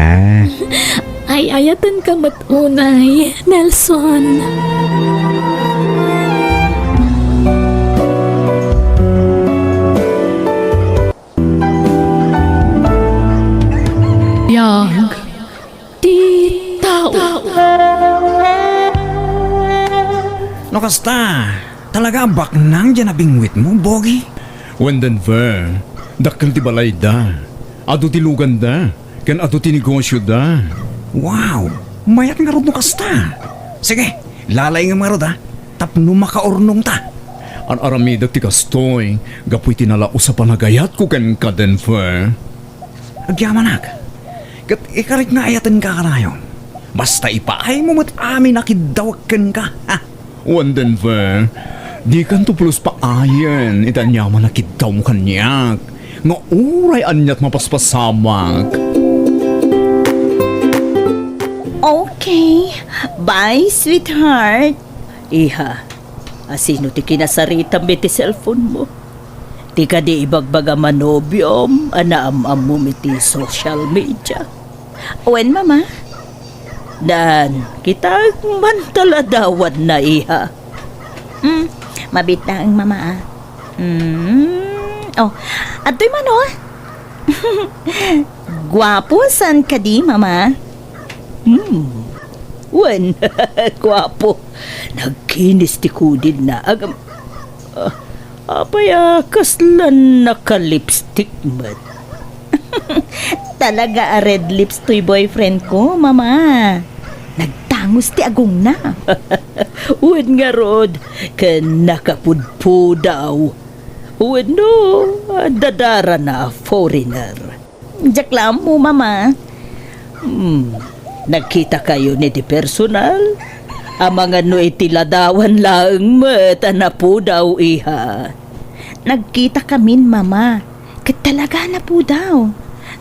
Ay ayatan ka matunay, Nelson. Yang di tao. No kasta, talaga bak nang dyan na bingwit mo, Bogi? Wendan ver, dakkel ti balay da. Ado ti lugan da. Kan ado ti negosyo da. Wow, mayat nga rod no kasta. Sige, lalay nga mga rod ha. Tapno makaurnong ta. An aramidak ti kastoy, gapoy tinalao sa panagayat ko ken ka Denver. Agyamanak. Kat ikarit nga ayatan ka kanayon. Basta ipaay mo mat amin nakidawagkan ka, ha? Wan Denver, di kan to plus pa ayen, itanyaman nakitaw mo kanyak. Nga uray anyat mapaspasamak. Okay. Bye, sweetheart. Iha, asino ti kinasarita mi ti cellphone mo? Ti ka di ibagbaga manobyom, anaam-am mo mi ti social media. Wen, mama? Dan, kita mantaladawad na iha. Mabit na ang mama Oh, ato'y mano? Gwapo san ka di, mama? Wen, gwapo. Nagkinis ti kudid na agam. Apaya kaslan naka-lipstick mat. Talaga red lips to'y boyfriend ko, mama. Nagtangos ti agong na. Wen nga rod, kan nakapudpudaw. Wen no, dadara na foreigner. Jaklam mo, mama. Nagkita kayo ni ti personal? Ang mga no itiladawan lang mat anapo daw iha. Nagkita kamin, mama. Kat talaga na po daw.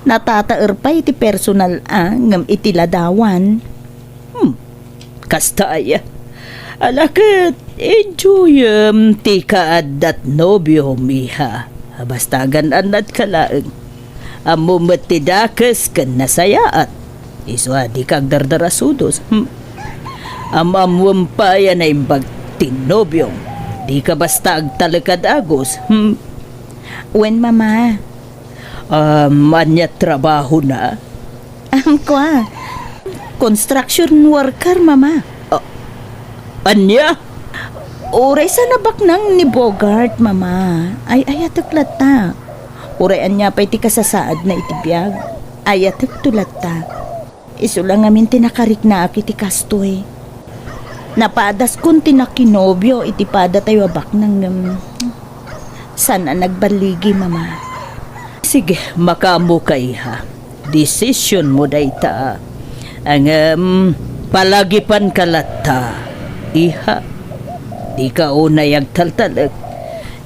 Natataer pa iti personal ngam itiladawan. Kastaya. Alakat, enjoy ti kaadat nobyo miha. Basta gananat ka lang. Amo matidakas kan nasayaat. Iswa di kag dardarasudos. Amamwam pa yan ay imbag tinobyong. Di ka basta agtalakad agos. Wen, mama? Manya trabaho na. Ko construction worker, mama. Anya? Uray sa nabaknang ni Bogart, mama. Ay ayatak lata. Uray anya pa iti kasasaad na itibiyag. Ayatak tulata. Iso lang amin tinakarik na iti kastoy. Napadas kun tinakinobyo iti pada tayo abak ng sana nagbaligi, mama. Sige, makamu ka iha. Decision mo dayta. Ang palagipan kalata. Iha, di ka unay agtaltalag.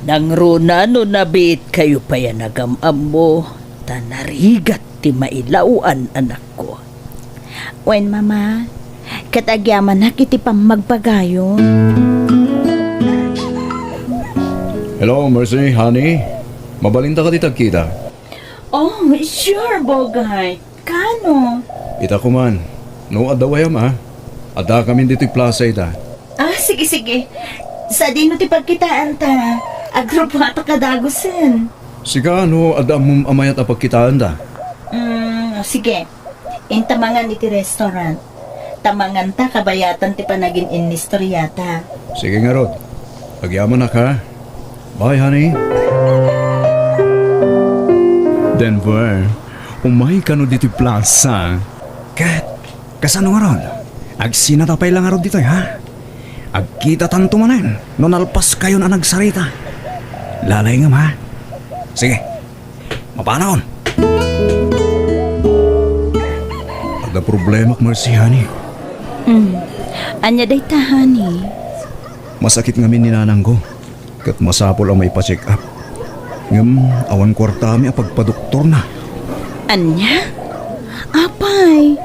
Nang runano nabit kayo pa yan nagamam mo. Tanarigat ti mailauan anak ko. Wen, mama? Katagyaman na kiti pang magpagayon. Hello, Mercy, honey. Mabalinta ka ditag kita. Oh, sure, Bogart. Kano? Ita ko man. No, adawayam ha. Ada kami dito'y plaza ita. Sige. Sa dino ti pagkitaan ta. Agrupo ato kadagusin. Sika, no, ada mong amayat apagkitaan da. Sige. Intamangan iti restaurant. Tamangan ta kabayatan ti panagin inistoryata. Sige nga, Rod. Agyaman na ka. Bye, honey. Denver, umay ka no dito'y plaza. Kat, kasano nga ron? Agsinatapay lang nga ron dito, ha? Agkita tanto manen, no nalpas kayo na nagsarita. Lalay nga, ha? Sige, mapanaon. Ada problema, Mercy, honey. Anya day tahani. Masakit nga min ninanang ko. Kat masapol ang may pa-check up. Ngam, awan kwartami a pagpadoktor na. Anya? Apay,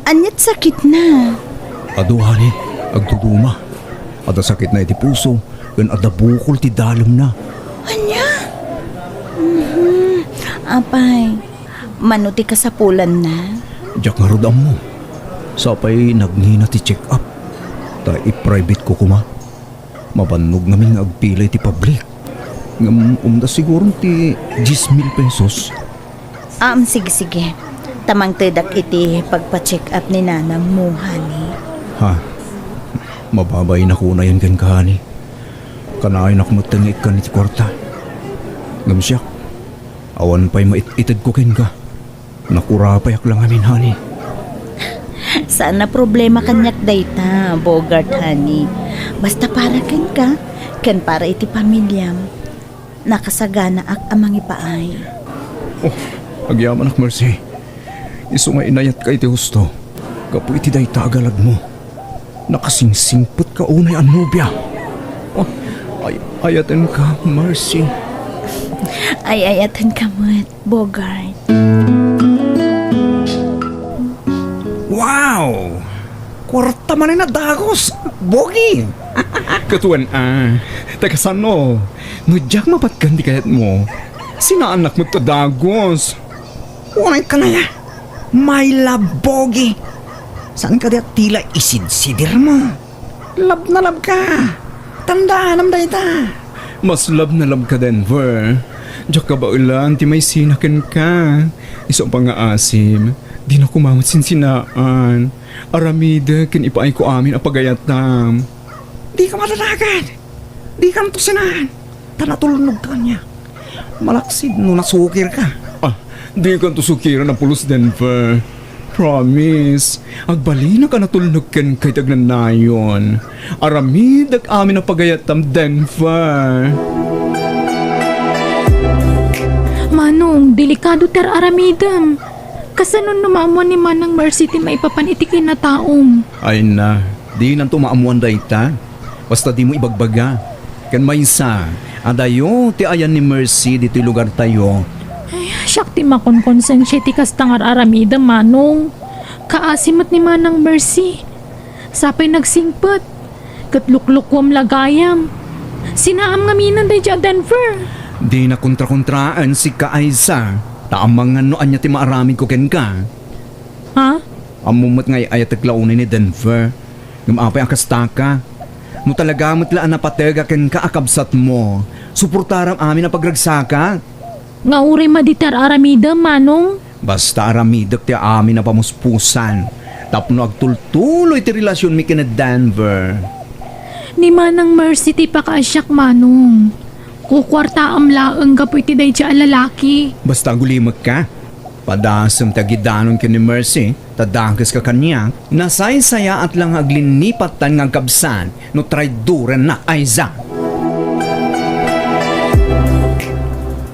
anyat sakit na. Aduhani, agduduma. Ada sakit na iti puso, kan ada bukol ti dalom na. Anya? Apay, manuti ka sa pulan na. Diyak nga rodam mo. Sapay nagnina ti check up. Ta i-private ko kuma. Mabanog namin nga agpilay ti public. Ngam umda siguro ti 10,000 pesos. Sige. Tamang tedak iti pagpa-check up ni nanang mo, honey. Ha? Mababay na ko na yan kan kahani. Kanain ako matangit ka ni ti kwarta. Ngam siya. Awan pa'y maititid ko ken ka. Nakurapay ak lang amin, honey. Sana problema kanyak dayta, Bogart, honey. Basta para ka, ken para iti pamilyam. Nakasagana ak amang ipaay. Oh, agyaman ak Mercy. Iso nga inayat ka iti husto. Kapo iti day tagalag mo. Nakasingsingpot ka unay ang nobya. Oh, ayatan ka, Mercy. Ayatan ka mo, Bogart. Wow! Kwarta man na dagos. Bogi! Katuan taga sano? Nudyak mapatgandi kayat mo. Sinaanak mo tadagos. Unay ka na ya. My love, Bogi. Saan ka diya tila isidsidir mo? Love na love ka. Tandaan ang dayta. Mas love na love ka, Denver. Diyak ka ba ulan, ti may sinakin ka. Isang pa nga asim, di na kumamot sinsinaan. Aramida, kin ipaay ko amin apagayatam. Di ka madadagan. Di ka natusinan. Tanatulog ka niya. Malaksid no nasukir ka. Di ka tusukiran na pulos, Denver. Promise, agbalina ka natulnog ken kay tagnanayon. Aramidag amin apagayatam, Denver. Manong, delikado ter aramidam. Kasanon numamuan ni Manang Mercy ti maipapanitikin na taong. Ay na, di nang tumaamuan dayta. Basta di mo ibagbaga. Kan maysa, adayo ti ayan ni Mercy dito lugar tayo. Ay, siyak ti makonkonsensya ti kastangar aramidam, Manong. Kaasimat ni Manang Mercy. Sapay nagsingpot. Katluklukwam lagayam. Sinaam nga minan day dya Denver. Di na kontra-kontraan si Kaaysa. Taamang ano anya ti maaramid ko ken ka. Ha? Amumot ngay ayat aglaunay ni Denver. Ngumapay ang kastaka. No talaga matlaan na patega ken ka akabsat mo. Suportaram amin ang pagragsaka. Nga uri maditar aramidam, Manong. Basta aramidak ti amin na pamuspusan. Tapno agtultuloy ti relasyon mi kina Denver. Ni Manang Mercy ti pakaasyak, Manong. Kukwarta am laeng kapoy ti day dya lalaki. Basta gulimag ka. Padasam tagidanon ka ni Mercy, tadangkas ka kanya, nasay-saya at lang aglinipatan ng kabsan no traiduran na Aiza.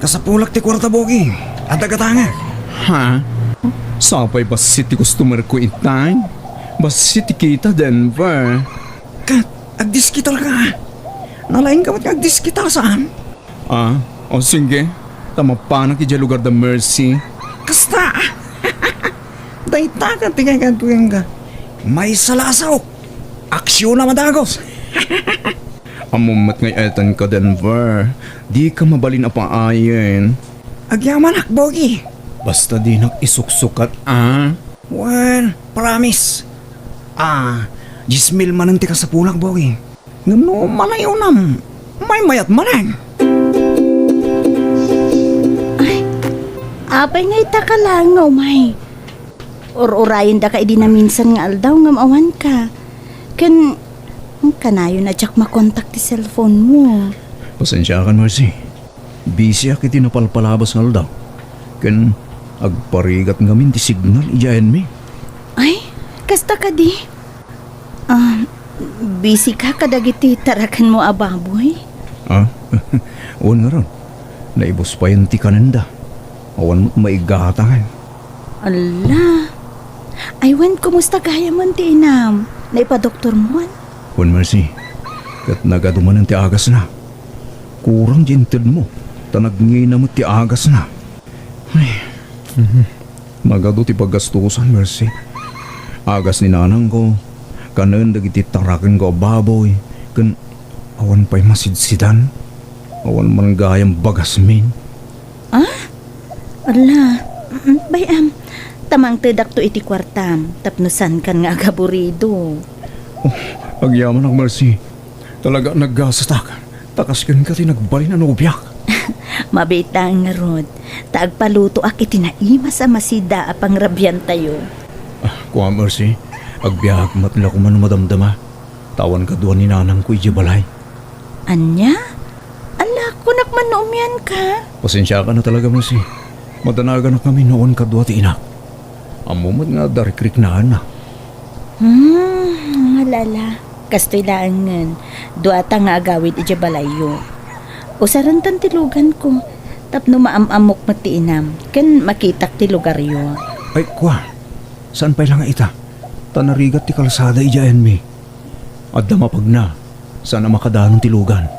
Kasapulak ti kwarta, Bogi. At tagatanga. Ha? Sapay ba city customer ko itay? Ba city kita, Denver? Kat, agdiskital ka. Nalain ka ba't agdiskital saan? O sige. Tama pa na kidya lugar da Mercy. Kasta! Dayta ka, tingay ka, tuyang ka. May salasaw. Aksyon na madagos. Amumat ngay etan ka, Denver. Di ka mabalin na paayin. Agyaman ak, Bogi. Basta di nag-isuksukat, Well, promise. 10,000 man ang tika sa pulag, Bogi. Ngano malayo nam. May mayat manang. Apay nga ita ka lang, umay. Urayin da ka idi na minsan nga aldaw ngam awan ka. Kanayo na tsak makontak ti cellphone mo. Pasensya ka, Mercy. Busy ak iti napalpalabas ng aldaw. Ken agparigat ngamin ti signal iyayan mi. Ay, kasta ka di. Busy ka kadagiti tarakan mo ababoy. Uwan nga ron. Naibos pa yan ti kananda. Awan mo maigata kayo. Ala. Aywan, kumusta kaya mo ti inam? Naipa-doktor mo? Uwan, Mercy. Kat nagaduman ang ti agas na. Kurang gentle mo. Tanagngay na mo ti agas na. Ay, nagado ti paggastusan, Mercy. Agas ni nanang ko, kanan dagiti taraken ko baboy, kan awan pa'y masidsidan, awan man gayang bagasmin. Ala, bayam, tamang tedak to iti kwartam, tapnusan kan nga agaburido. Agyaman ang Mercy, talaga naggasastak, takas kan ka ti nagbali na nobyak. Mabita nga rod, taagpaluto ak iti naima sa masida apang rabyan tayo. Kuha Mercy, agbiyak matla ko man madamdama, tawan ka doon ni nanang ko balay. Anya? Ala, kunak man noumyan ka. Pasensya ka na talaga, Mercy. Madanagan na kami noon kadwa ti inak. Amumad nga darikrik na na. Alala. Kastoy laangan. Duata nga agawid iti balayo. Usarantan ti lugan ko. Tapno maamamok matiinam. Kan makitak ti lugaryo. Ay, kuha. Saan pa lang ita? Tanarigat ti kalsada ijayan mi. Adda mapag na. Sana makadanon ti lugan.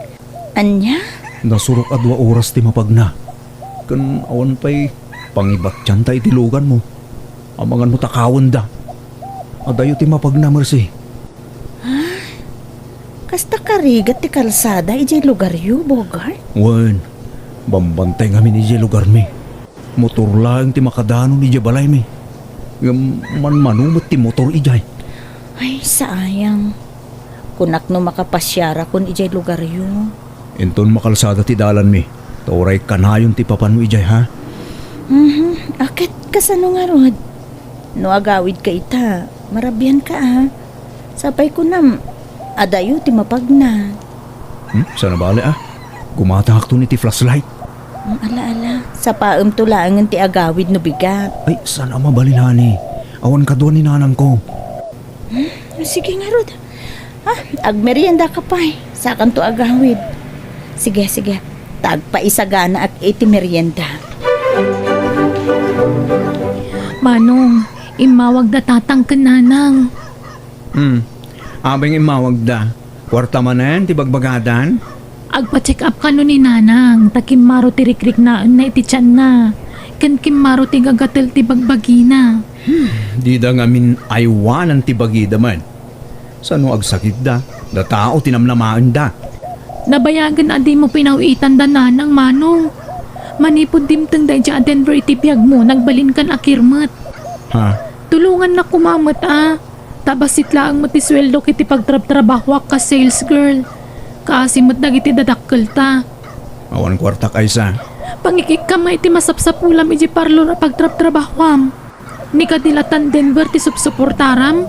Anya? Nasurok adwa oras ti mapag na. Kan awan pa'y pangibat tiyan tayo ti lugan mo. Amangan mo takawan da. Adayo ti mapag na, Mercy. Kasta karigat ti kalsada iti lugaryo, Bogart. Wan, bambantay kami ni lugar mi. Motor lang ti makadanon ni balay mi. Man-manumot ti motor ijay. Ay, sayang. Kunak no makapasyara kun iti lugaryo. Inton makalsada ti dalan mi. Tauray kanayon ti papan mo ijay, ha? Akit kasano nga rod? No agawid ka ita, marabyan ka ha. Sapay ko nam, adayo ti mapagna. Sana bali Gumatahak to ni ti flashlight. Ala-ala, sa paem tulangan ti agawid no bigat. Ay, sana mabalilani. Awan ka doon ni nanang ko. Sige nga rod. Agmerienda ka pa eh. Sakan to agawid. Sige. Tagpaisagana at iti merienda. Manong, imawag da tatang kananang. Abang imawag da. Kwarta man na yan, ti bagbagadan. Agpa-check up ka no ni nanang, takimaro ti rikrik na iti tiyan na. Kan kimaro ti gagatel ti bagbagina. Di da ngamin aywanan ti bagida man. Sano agsakit da? Da tao tinamlamaan da. Nabayagan adi mo pinawitan da nanang, Manong. Manipod dimteng da dya Denver iti piyag mo, nagbalin kan akirmat. Ha? Tulungan na kumamat Tabasit lang mo ti sweldo kiti pagtrab-trabahwak ka sales girl. Kasi mat dagiti dadakkel ta. Awan kwarta kaysa. Pangikik ka may ti masapsapulam iti parlor a pagtrab-trabahwam. Ni kadilatan Denver ti supsuportaram.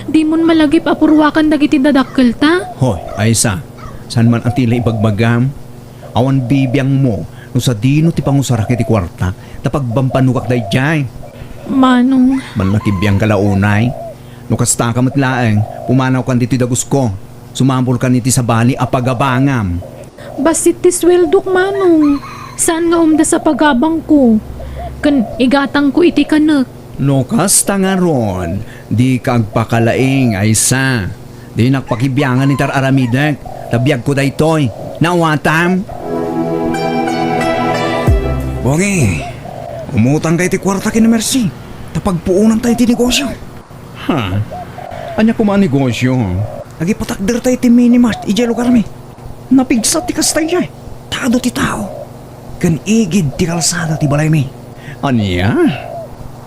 Di mon malagip apurwakan dagiti dadakkel ta. Hoy, aysa. San man ang tila ibagbagam? Awan bibiyang mo. No sa dino ti pangusara kiti kwarta. Tapagbampanuak day jay. Manong, Manakibiyang kalaunay. No kasta ka matlaeng. Pumanaw kan dito dagus ko. Sumambol ka niti sa bali apagabangam. basit ti sweldok, Manong. Saan nga umda sa pagabang ko? Kan igatang ko iti kanak. No kasta nga ron. Di ka agpakalaing aysa. Di nakpakibiyangan ni Tararamidek. Tabiyag ko daytoy. Nawatam. Bongi, umutang kay ti kwarta kina Mercy. Tapagpuunan tayo ti negosyo. Ha? Anya ko man negosyo. Nagipatakder tayo ti minimart. Ijay lugar mi. Napigsat ti kastay jay. Tado ti tao. Kan igid ti kalsada ti balay mi. Anya?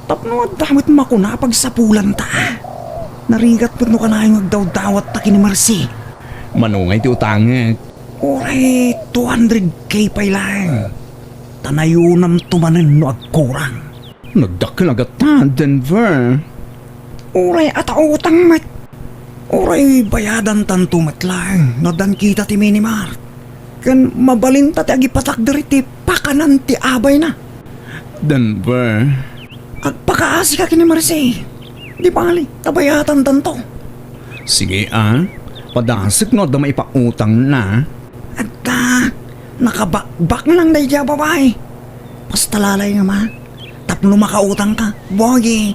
Tapno at damit makuna pagsapulan ta. Narigat mo ka na yung agdaw-dawat ta kini Mercy. Manungay ti utangit. Oray, 200k pay lang. Tanayunam tumanen no agkurang. Nagdakil agad ta, Denver. Oray, at utang mat. Oray, bayadan tantumat lang. Nadan kita ti minimart. Kan mabalinta ti agipatakder ti pakanan ti abay na. Denver. Agpakaasi ka kini Mercy. Di bali, tabayatan tanto. Sige padasik no da maipautang na. Agta, nakabakbak lang dahi dya babae. Pastalalay nga ma. Tapno makautang ka, bogi.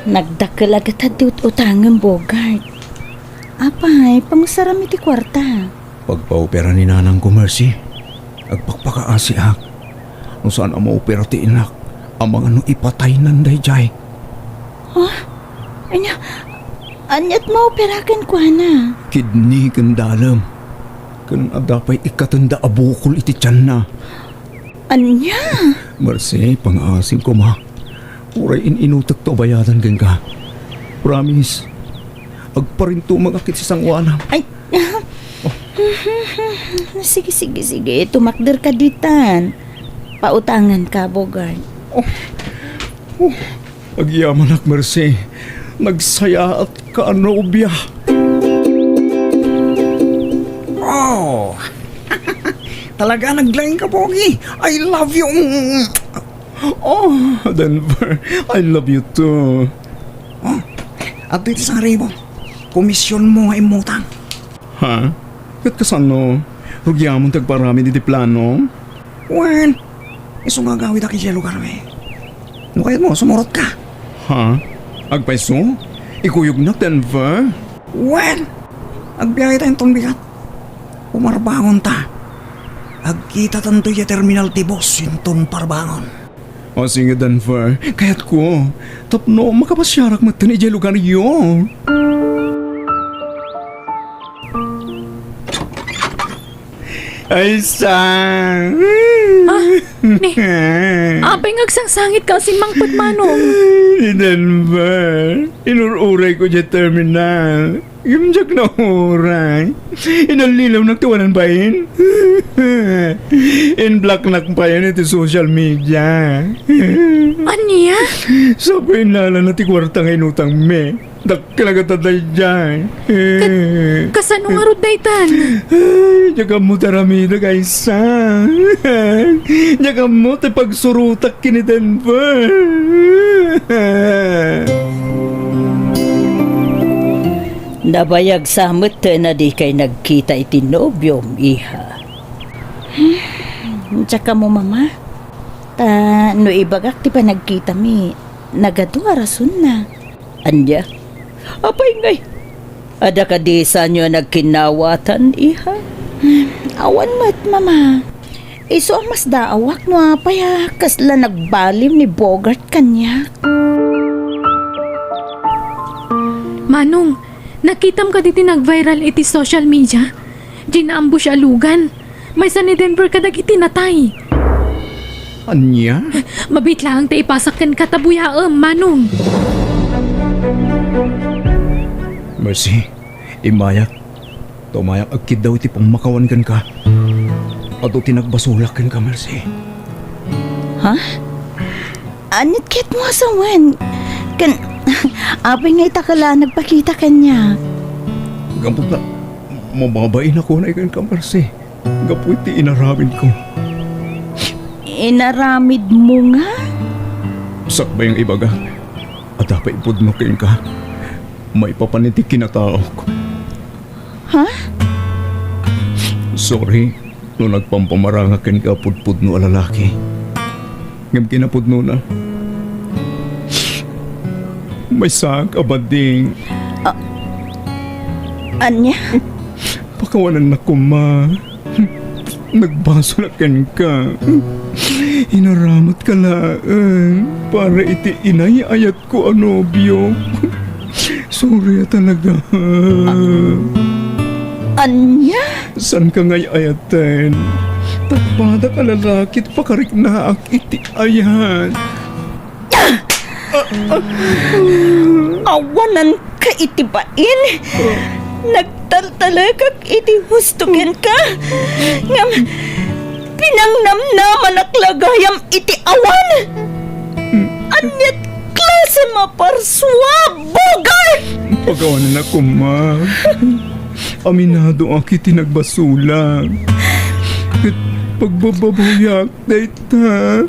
Nagdakkel agad at utangan, Bogart. Apay, pangusaram iti kwarta. Pagpa-opera ni nanang ko, Mercy, agpakpakaasi ak. Kung saan ang maopera ti inak, ang mga no ipatay nanday jay. Anya, anyat maoperakan ko na. Kidney kan dalam. Kan adapay ikatanda abukol iti tiyan na. Anya? Mercy, pang-asim ko ma. Uray inutak to bayadan gan ka. Promise. Agparinto magakit si sangwana. Ay, sige. Tumakder ka ditan. Pautangan ka, Bogart. Agyaman ak, Mercy. Nagsaya at kaanobya. Oh! Talaga naglaing ka, Pogi. I love you. Oh, Denver, I love you too. At ito sa ribo, komisyon mo nga imutang. Ha? Kat kasano? Rugyamon tagparami di plano? Well, iso nga gawid aki siya lugar me. No kayat mo, sumurot ka. Ha? Agpaiso? Ikuyog na, Denver? Well, agbiyahe tayong tumbigat. Umarbangon ta. Agkita tanto yung terminal tibos, sinton parbangon. O sige, Denver, kayat ko. Tapno, makapasyarak matan ijay lugar yun. Ay, sang! Ni, apay ngagsangsangit ka si Mang Patmanong. Denver, inururay ko dyan terminal. Gimjak na oray. Inalilaw nagtawanan ba yun? In-block na pa yun ito social media. Anya? Sabi nala na ti kwarta nga inutang me. Dakkalagataday dyan. Kasano nga rod daytan? Diyaga mo taramida kaysa. Diyaga mo ti pagsurutak kini Denver. Nabayag samot na di kay nagkita iti nobyom, iha. Tsaka mo, mama. No ibagak ti pa nagkita mi. Nagadua rason na. Anya? Apay ngay. Ada ka di sa nyo nagkinawatan, iha? Awan mo't, mama. Iso ang mas daawak no apay ha. Kasla nagbalim ni Bogart kanya. Manong, nakitam ka diti nag-viral iti social media. Ginaambush alugan. May sa ni Denver kadag iti natay. Anya? Mabit lang ta ipasakan katabuyaam, Manong. Mercy, imayak. Tumayak agkid daw iti pang makawan kan ka. Ato tinagbasulak kan ka, Mercy. Ha? Anit kit mo asawan? Kan, apay nga itakala nagpakita kanya. Gampag na, mababain ako na ikan ka, Mercy. Gapu iti inaramid ko. Inaramid mo nga? Sakba yung ibaga. At dapat ipudnukin ka. May papanitik kinatao ko. Ha? Sorry, no nagpampamarangakin ka pudpudno a lalaki. Ngam kinapudno na. May sak abading. Anya? Pakawanan na ko, ma. Nagbasulakan ka. Inaramat ka lang. Para iti inayayat ko anobyo. Sorry talaga. Anya? San ka ngay ayaten? Tagpada ka lalakit pakarik na ak iti ayat. Awanan ka itibain? Nagtaltalagag iti hustukin ka? Ngam, pinangnamnaman aklagayam iti awan? Anyat klase maparswa, Bogart! Pagawanan ako, ma. Aminado aki tinagbasulang. Kat pagbababuyak, dayta.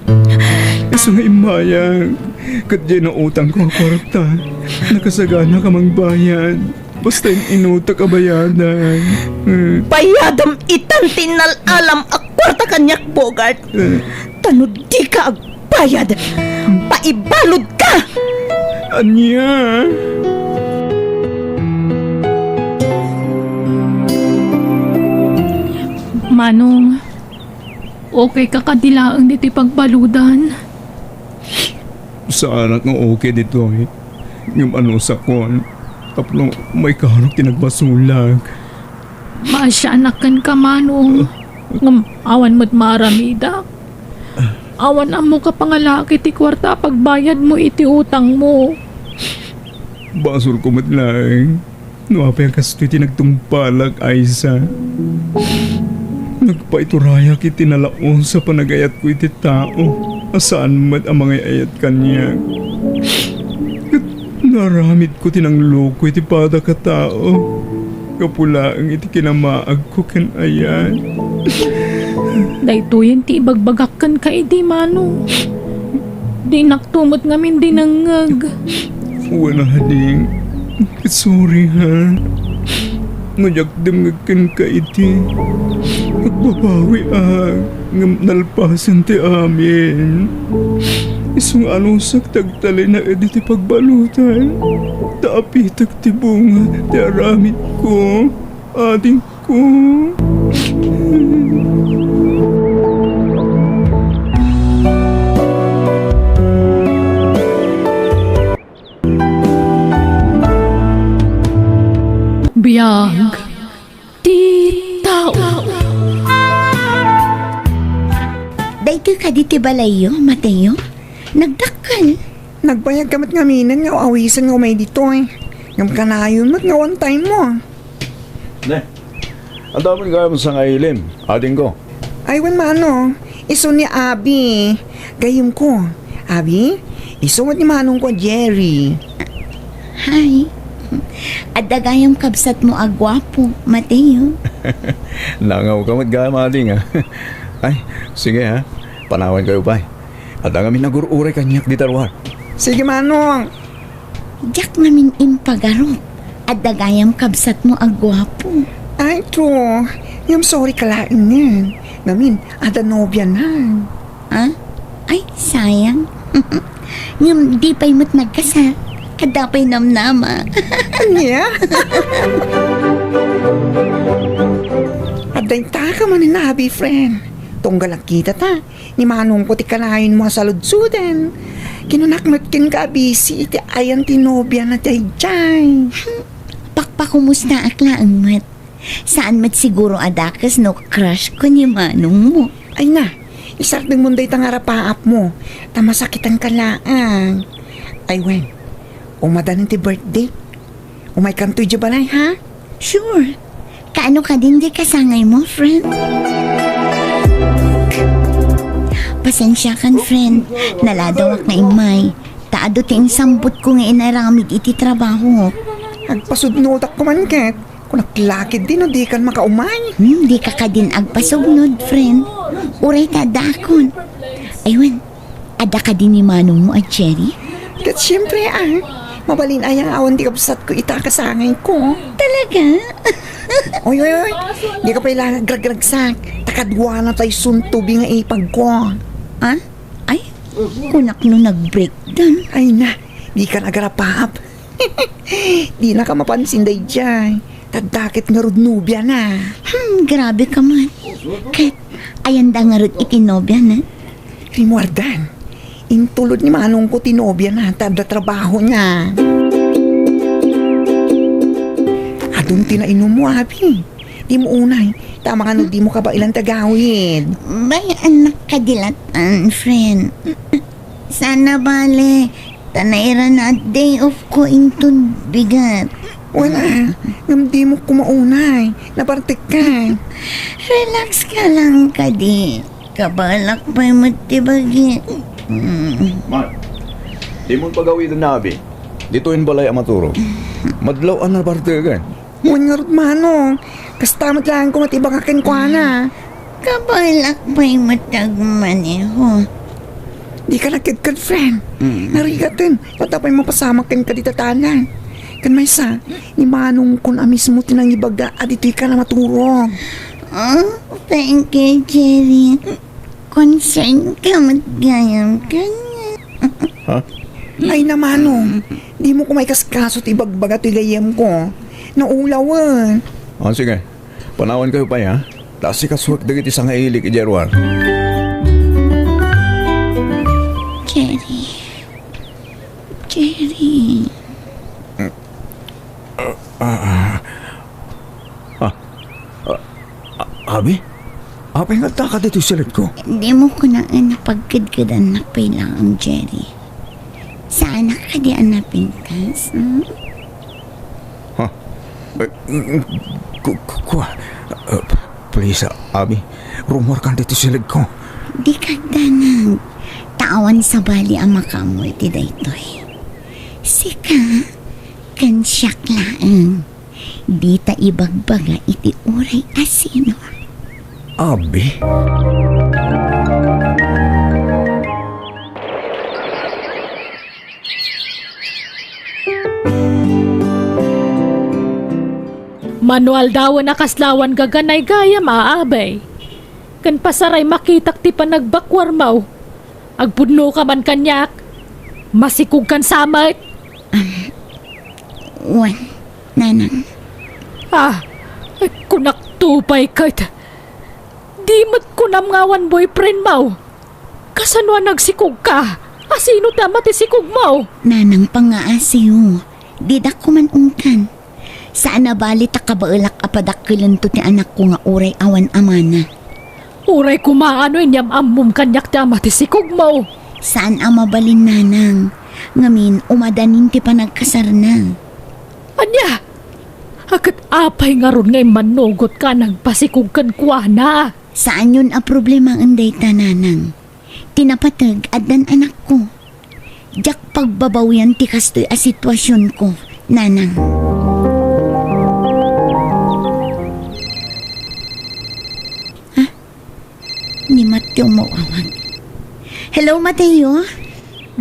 Isa nga imayang. Kat dyan ang utang ko ang kwarta. Nakasagana ka mang bayan. Basta inutak ka bayadan. Bayadam itan tinalalam akwarta kanyak, Bogart. Tanod di ka agbayad. Paibalod ka! Anya? Manong, okay ka kadilaang dito pagbaludan. Sa anak nga okay dito eh. Yung ano sa kon. Tapno may karok tinagbasulag. Maasyaanakan ka, Manong. Ngam, awan mo't maramida. Awan amo ka pangalaki ti kwarta pagbayad mo iti utang mo. Basol ko matlaing. Nuapay ang kastoy tinagtumpalag Aiza. Nagpaituraya kiti nalaon sa panagayat ko iti tao. Asaan mat ang mga ayat kanya. Kat naramid ko tinangloko iti pada ka tao. Kapulaang iti kinamaag ko kan ayan. Daytoyen ti ibagbagakan ka iti, Manong. Di naktumot ngamin dinangag. Wala ding. Sorry ha. Nayakdam ngagkan ka iti. Magbabawi ngam nalpasan ti amin. Isang anusak tagtalay na editi pagbalutan. Taapitag ti bunga ti aramid ko. Ading ko. Biyag ti tao. Dahito ka diti balayo, Mateo. Nagdakal. Nagbayag kamat nga minan nga awisan nga may dito eh. Ngam kanayon mat nga one time mo. Ne, ang dami kaya mo sa ngailim, ading ko. Aywan mano, iso ni Abi. Gayom ko. Abi, iso ni manong ko Jerry. Hi. Adagayam kabsat mo agwapo, Mateo. Langaw ka magaya mading ha. Ay, sige ha. Panawan kayo pa. At ang amin nagururay kanyak di tarwar. Sige manong. Diyak namin impagarot. Adagayam kabsat mo agwapo. Ay, true. Ngam sorry kalain yan. Ngamin, ada nobya na. Ha? Ay, sayang. Ngam di pa'y mo't nagkasal. Kadapay namnama. Yeah? Aday ta ka man ni Nabi, friend. Tunggalak kita ta. Ni manong ko ti kalain mo sa ludsudan. Kinunakmat kin ka busy iti ayan ti nobya na tay jay. Pakpakumusta aklaan mat. Saan mat siguro adakas no crush ko ni manong mo. Ay na, isarting munday tangarapaap mo. Tamasakitan ka laang. Ay wen, umadanin ti birthday. Umay kantoy di balay ha? Sure. Kaano ka din di kasangay mo, friend? Pasensya kan, friend. Naladawak na imay. Taado ting sambot ko nga inaramid iti trabaho. Agpasudnodak ko man ket. Kung naklakid din o di kan makaumay. Di ka ka din agpasugnod, friend. Uray ta dakon. Aywan, ada ka din ni manong mo at Jerry? Kat siyempre mabalin ayang awan di kapsat ko itakasangay ko. Talaga? Oy, di ka pa ilang gragragsak. Takadwa na tayo suntubi nga ipag ko. Ha? Ay, kunak no nag-breakdown. Ay na, di ka nagarapaap. Di na ka mapansin day dyan. Tadakit nga rod nubya na. Grabe ka man. Kahit ayan da nga rod itinobya na. Rimuardan, intulod ni manong ko tinobya na tada trabaho niya. Adun tinainom mo, Abi. Di mo unay. Tama ka no, di mo ka ba ilang tagawid? Bay, anak kadilatan, friend. Sana bale, tanaira na day off ko intun bigat. Wala. Ngam di mo kumaunay. Napartik ka. Relax ka lang, kadi. Kabalak pa'y matibagi. Man, di mo pagawin na Abi. Dito yung balay amaturo. Madlaw ang nabartigan. Huwag nga rod manong. Kastamat lang ko matibakakin ko na. Kabalak pa'y matagmaneho. Di ka nagkagkad, friend. Narigatin. Patapay mapasamakin ka di tatanan. Kan may sa, ni manong kun amis mo tinang ibaga at ito'y ka na maturong. Thank you, Jerry. Concern ka matgayam ka niya. Ay na manong, di mo ko may kaskaso at ibagbaga ito'y gayem ko. Naulawan. Sige, panawan kayo pa ha. Tasi kaswag dagiti sa nga ilik, Jerwan. Jerry. Jerry. Abi? Apay nga taka dito silat ko. Hindi mo ko na napagkadkadan na lang ang Jerry. Saan ka di anapintas? Please, Abi. Rumor kan dito silat ko. Di ka danang tawan sa bali ang makamoy ti daytoy. Sika, kansyak laang. Di ta ibagbaga iti uray asino. Abi? Manual daw na kaslawan gaganay gaya maabay. Kan pasaray makitak ti panagbakwar mau. Agpudno ka man kanyak. Masikog kan samay. Wan, nanang. Ay kunak tupay kayt. Di mat kunam ngawan boyfriend mau. Kasanwa nagsikog ka. Asino tama ti sikog mau? Nanang pangaasiyo. Didak ko man ungkan. Saan na bali ta kabaelak apadakilan to ti anak ko nga uray awan amana. Uray kumaano inyam ammum kanyak tama ti sikog mau. Saan ang mabalin nanang? Ngamin umadanin ti panagkasarna. Anya? Akat apay nga ron ngay manugot ka nagpasikog kan kuwana. Saan yun ang problema ang dayta nanang? Tinapatag adan anak ko. Jak pagbabawian ti kastoy a sitwasyon ko, nanang. Ha? Ni Mateo mo awag. Hello, Mateo?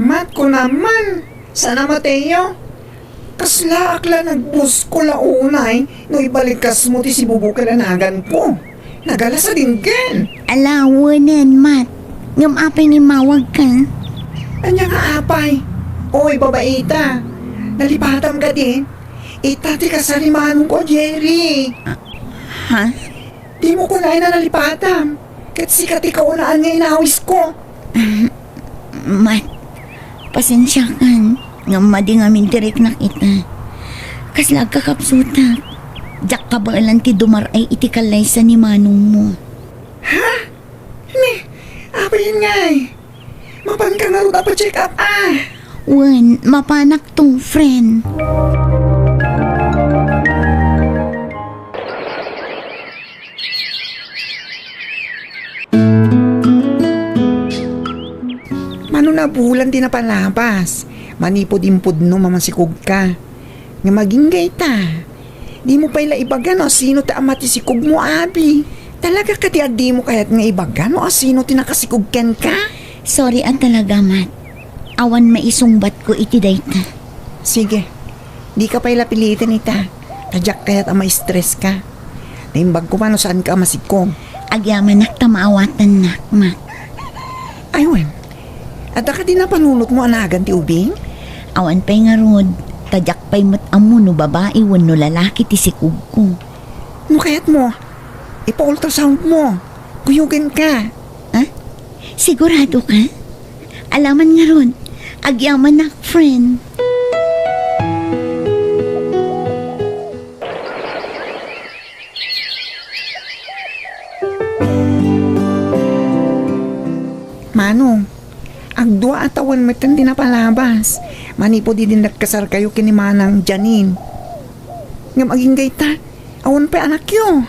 Mat ko naman. Sana Mateo. Kasla akla nagbus ko launay no ibalikas mo ti si Bubu kalanagan ko. Nagala sa dinggan. Alawanan, Mat. Ngam apay ni mawag ka. Anya nga apay. Oy, babaita. Nalipatam ka din. Itati ka sa limanong ko, Jerry. Ha? Di mo ko na nalipatam. Kat sikat ikaw unaan nga inawis ko. Mat, pasensya kan. Ngam madi nga mindirek na kita. Kaslag kakapsutak. Jak kabaalan ti dumar ay itikalay sa ni manong mo. Apay yun nga eh. Mapan ka nga ro dapat check up Wan, mapanak tong friend. Mano na bulan din na palabas. Manipod-impod no mamasikog ka. Nga maging ta. Di mo pa ila ibaga no sino ta amatisikog mo abi. Talaga ka di mo kaya't nga ibaga no sino tinakasikog ken ka. Sorry ang talaga, Mat. Awan maisungbat ko iti dayta. Sige, di ka pa ila pilitin ita. Tadyak kaya't ma-stress ka. Naimbag ko man no saan ka masikog. Agyaman nak tamaawatan nak, Mat. Aywan, at ka din na panunot mo anagan ti ubing? Awan pa'y nga rod. Tadyak pa'y matamu no babae wan no lalaki ti sikog ko. No kaya't mo, ipa-ultrasound mo. Kuyugin ka. Ha? Sigurado ka? Alaman nga ron. Agyaman nak, friend. Manong, agdua atawan metan din na palabas. Manipo di din nagkasar kayo kinimanang Janine. Nga maging gayta, awan pa anak yo.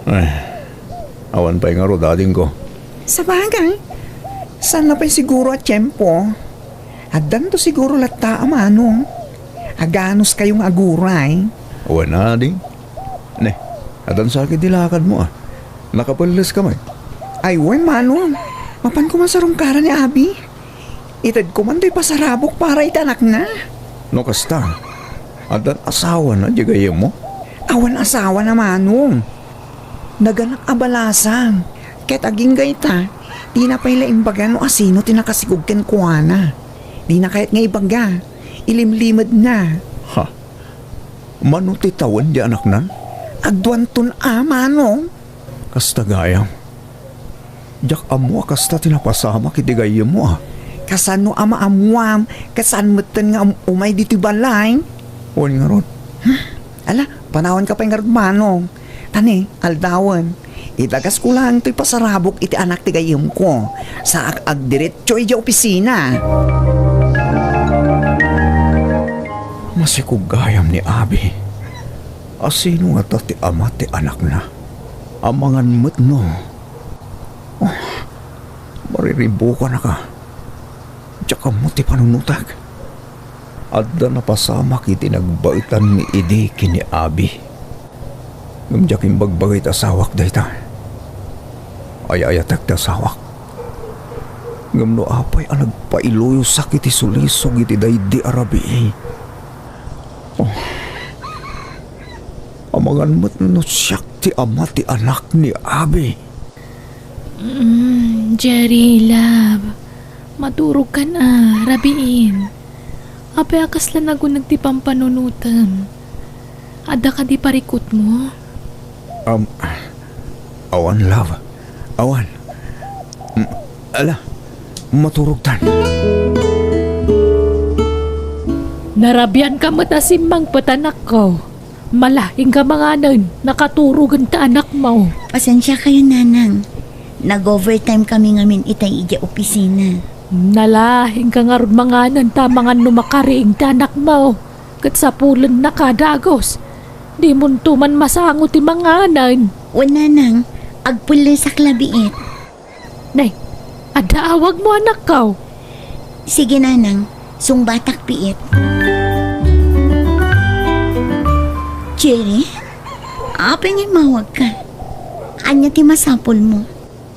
Ay, awan pa nga ro dating ko. Sa bagay, sana pa'y siguro at tiyempo. Adan to siguro lata manong. Aganos kayong aguray. Awan na, ding. Ne, adan sa akin dilakad mo Nakapalas ka may. Ay, wen manong. Mapan ko man sa rungkara ni Abi. Itad ko man to'y pasarabok para itanak na. No kasta, adan asawa na di gaya mo. Awan asawa na manong. Naganak abalasang. Ket aging gayta, di na pa'y laimbaga no asino tinakasigog ken kuana. Di na kahit nga ibaga. Ilimlimad na. Ha? Manuti tawan di anak nan? Agduan tun manong. Kasta gayam. Jak amo kasta tinapasama kiti gayam mo ah. Kasano ama amuam, kasan meten nga umay dito balay. Wani nga ron. Ala, panahon ka pa nga manong. Tani, aldawan. Itagas ko lang to'y pasarabok iti anak ti gayam ko. Sa ag-diretso iti opisina. Masikog gayam ni Abi. Asino nga ti ama ti anak na. Amangan mo't no. Oh, mariribo ka na ka. Tsaka mo ti panunutag. Adda na pasama kiti nagbaitan ni Idi kini Abi. Ngumjaking bagbagay ta sawak dayta. Ayayatak ta sawak. Ngamno apay ang nagpailuyo sakit isulisog iti daydi arabi. Oh. Amangan mo't no siyak ti ama ti anak ni Abi. Jerry, love. Maturog ka na, rabiin. Apay akas lang ako nagtipang panunutan. Ada ka di parikot mo? Awan, love. Awan. Ala, maturog tan. Narabyan ka matasimbang patanak ko. Malahing ka mga nun, nakaturugan ta anak mo. Pasensya kayo, nanang. Nag-overtime kami ngamin itay ija opisina. Nalahing ka nga ron mga nun, tamangan numakariing ta anak mo. Kat sa pulan na kadagos. Di mo tuman masango ti mga nun. O nanang, agpuli sa klabiit. Nay, ada awag mo anak ko. Sige nanang, sungbatak piit. Jerry, apa nga mawag ka? Anya ti masapol mo?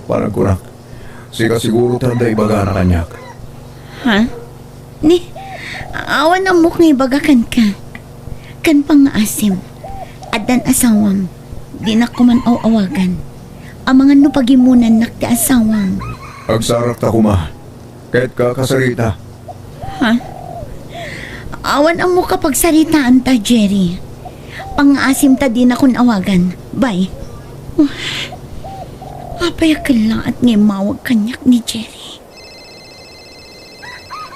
Parang kunak. Sika siguro tanda ibaga na kanyak. Ha? Ni, awan ang mukha ibagakan ka. Kan pang asim. Adan asawang. Di na ko man awagan. Ang mga nupagimunan nakti asawang. Agsarak ta kuma. Kahit ka kasarita. Ha? Awan ang mukha pagsaritaan ta, Jerry. Pang-asim ta din akong awagan. Bye. Apay lang at ngay mawag kanyak ni Jerry.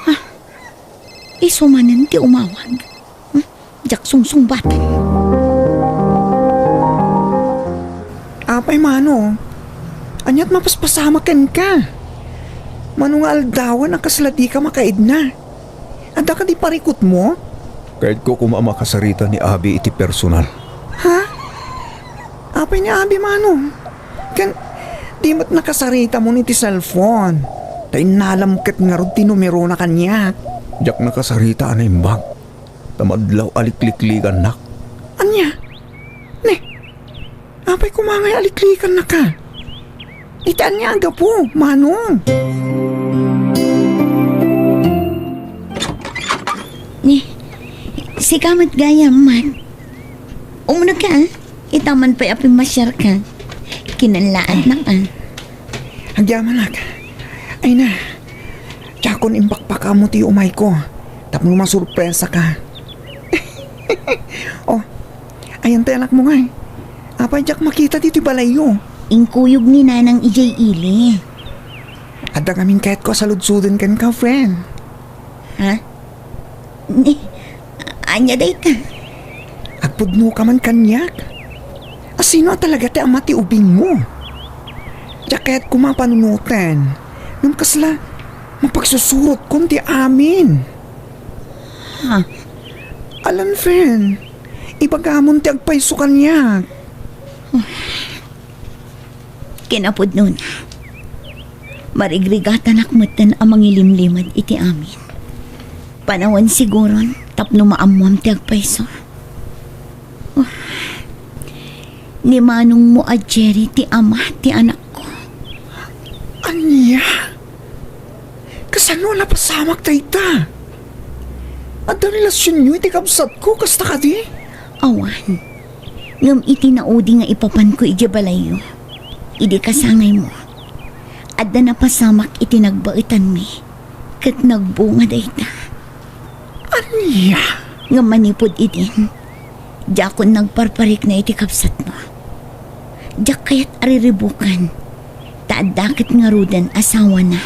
Ha? Isumanan ti umawag. Jak sungsung bata. Apay mano, anyat mapaspasama ken ka. Mano nga aldawan ang kaslati ka makaid na. Ada ka di parikot mo? Kahit ko kumama kasarita ni Abi iti personal. Ha? Apay ni Abi mano. Kan, di mo't nakasarita mo ni ti cellphone. Tay nalamkat nga ron ti numero na kanya. Jak nakasarita anay mbag. Tamadlaw alikliklikan nak. Anya? Ne, apay kumangay aliklikan na ka. Itaan niya aga po, mano. Ni, si kamat gaya man. Umuna ka, itaman pa'y apim masyar ka. Kinanlaan na ka. Agyaman nak. Ay na, tsakon imbakpaka mo ti umay ko. Tapno masurpresa ka. Oh, ayan tayo anak mo nga. Apay jak makita dito balayo. Ingkuyog ni nanang ijay ili. Ada kaming kahit ko saludsuden kan ka, friend. Ha? Ni, anya day ka. Agpudno ka man kanyak. Asino talaga ti ama ti ubing mo? Jaket kumapanunutan. Nung kasla, mapagsusurot kon ti amin. Ha? Alan, friend, ibagamon ti agpayso kanyak. Kinapod nun. Marigrigatan akmatan ang mangilimlimad iti amin. Panawan siguron, tapno maamuam ti agpayso. Ni manong mo a Jerry ti ama ti anak ko. Anya? Kasano na pasamak tayo ta? At ang relasyon nyo iti kapsat ko, kasta ka di? Awan, ngam iti naudi nga ipapan ko iti balayo. Idi kasangay mo. At na napasamak iti nagbaitan mi. Kat nagbunga dayta. Anya? Nga manipod itin. Jakon nagparparik na iti kapsat mo. Diyak kaya't ariribukan. Taadakit nga rudan asawa na.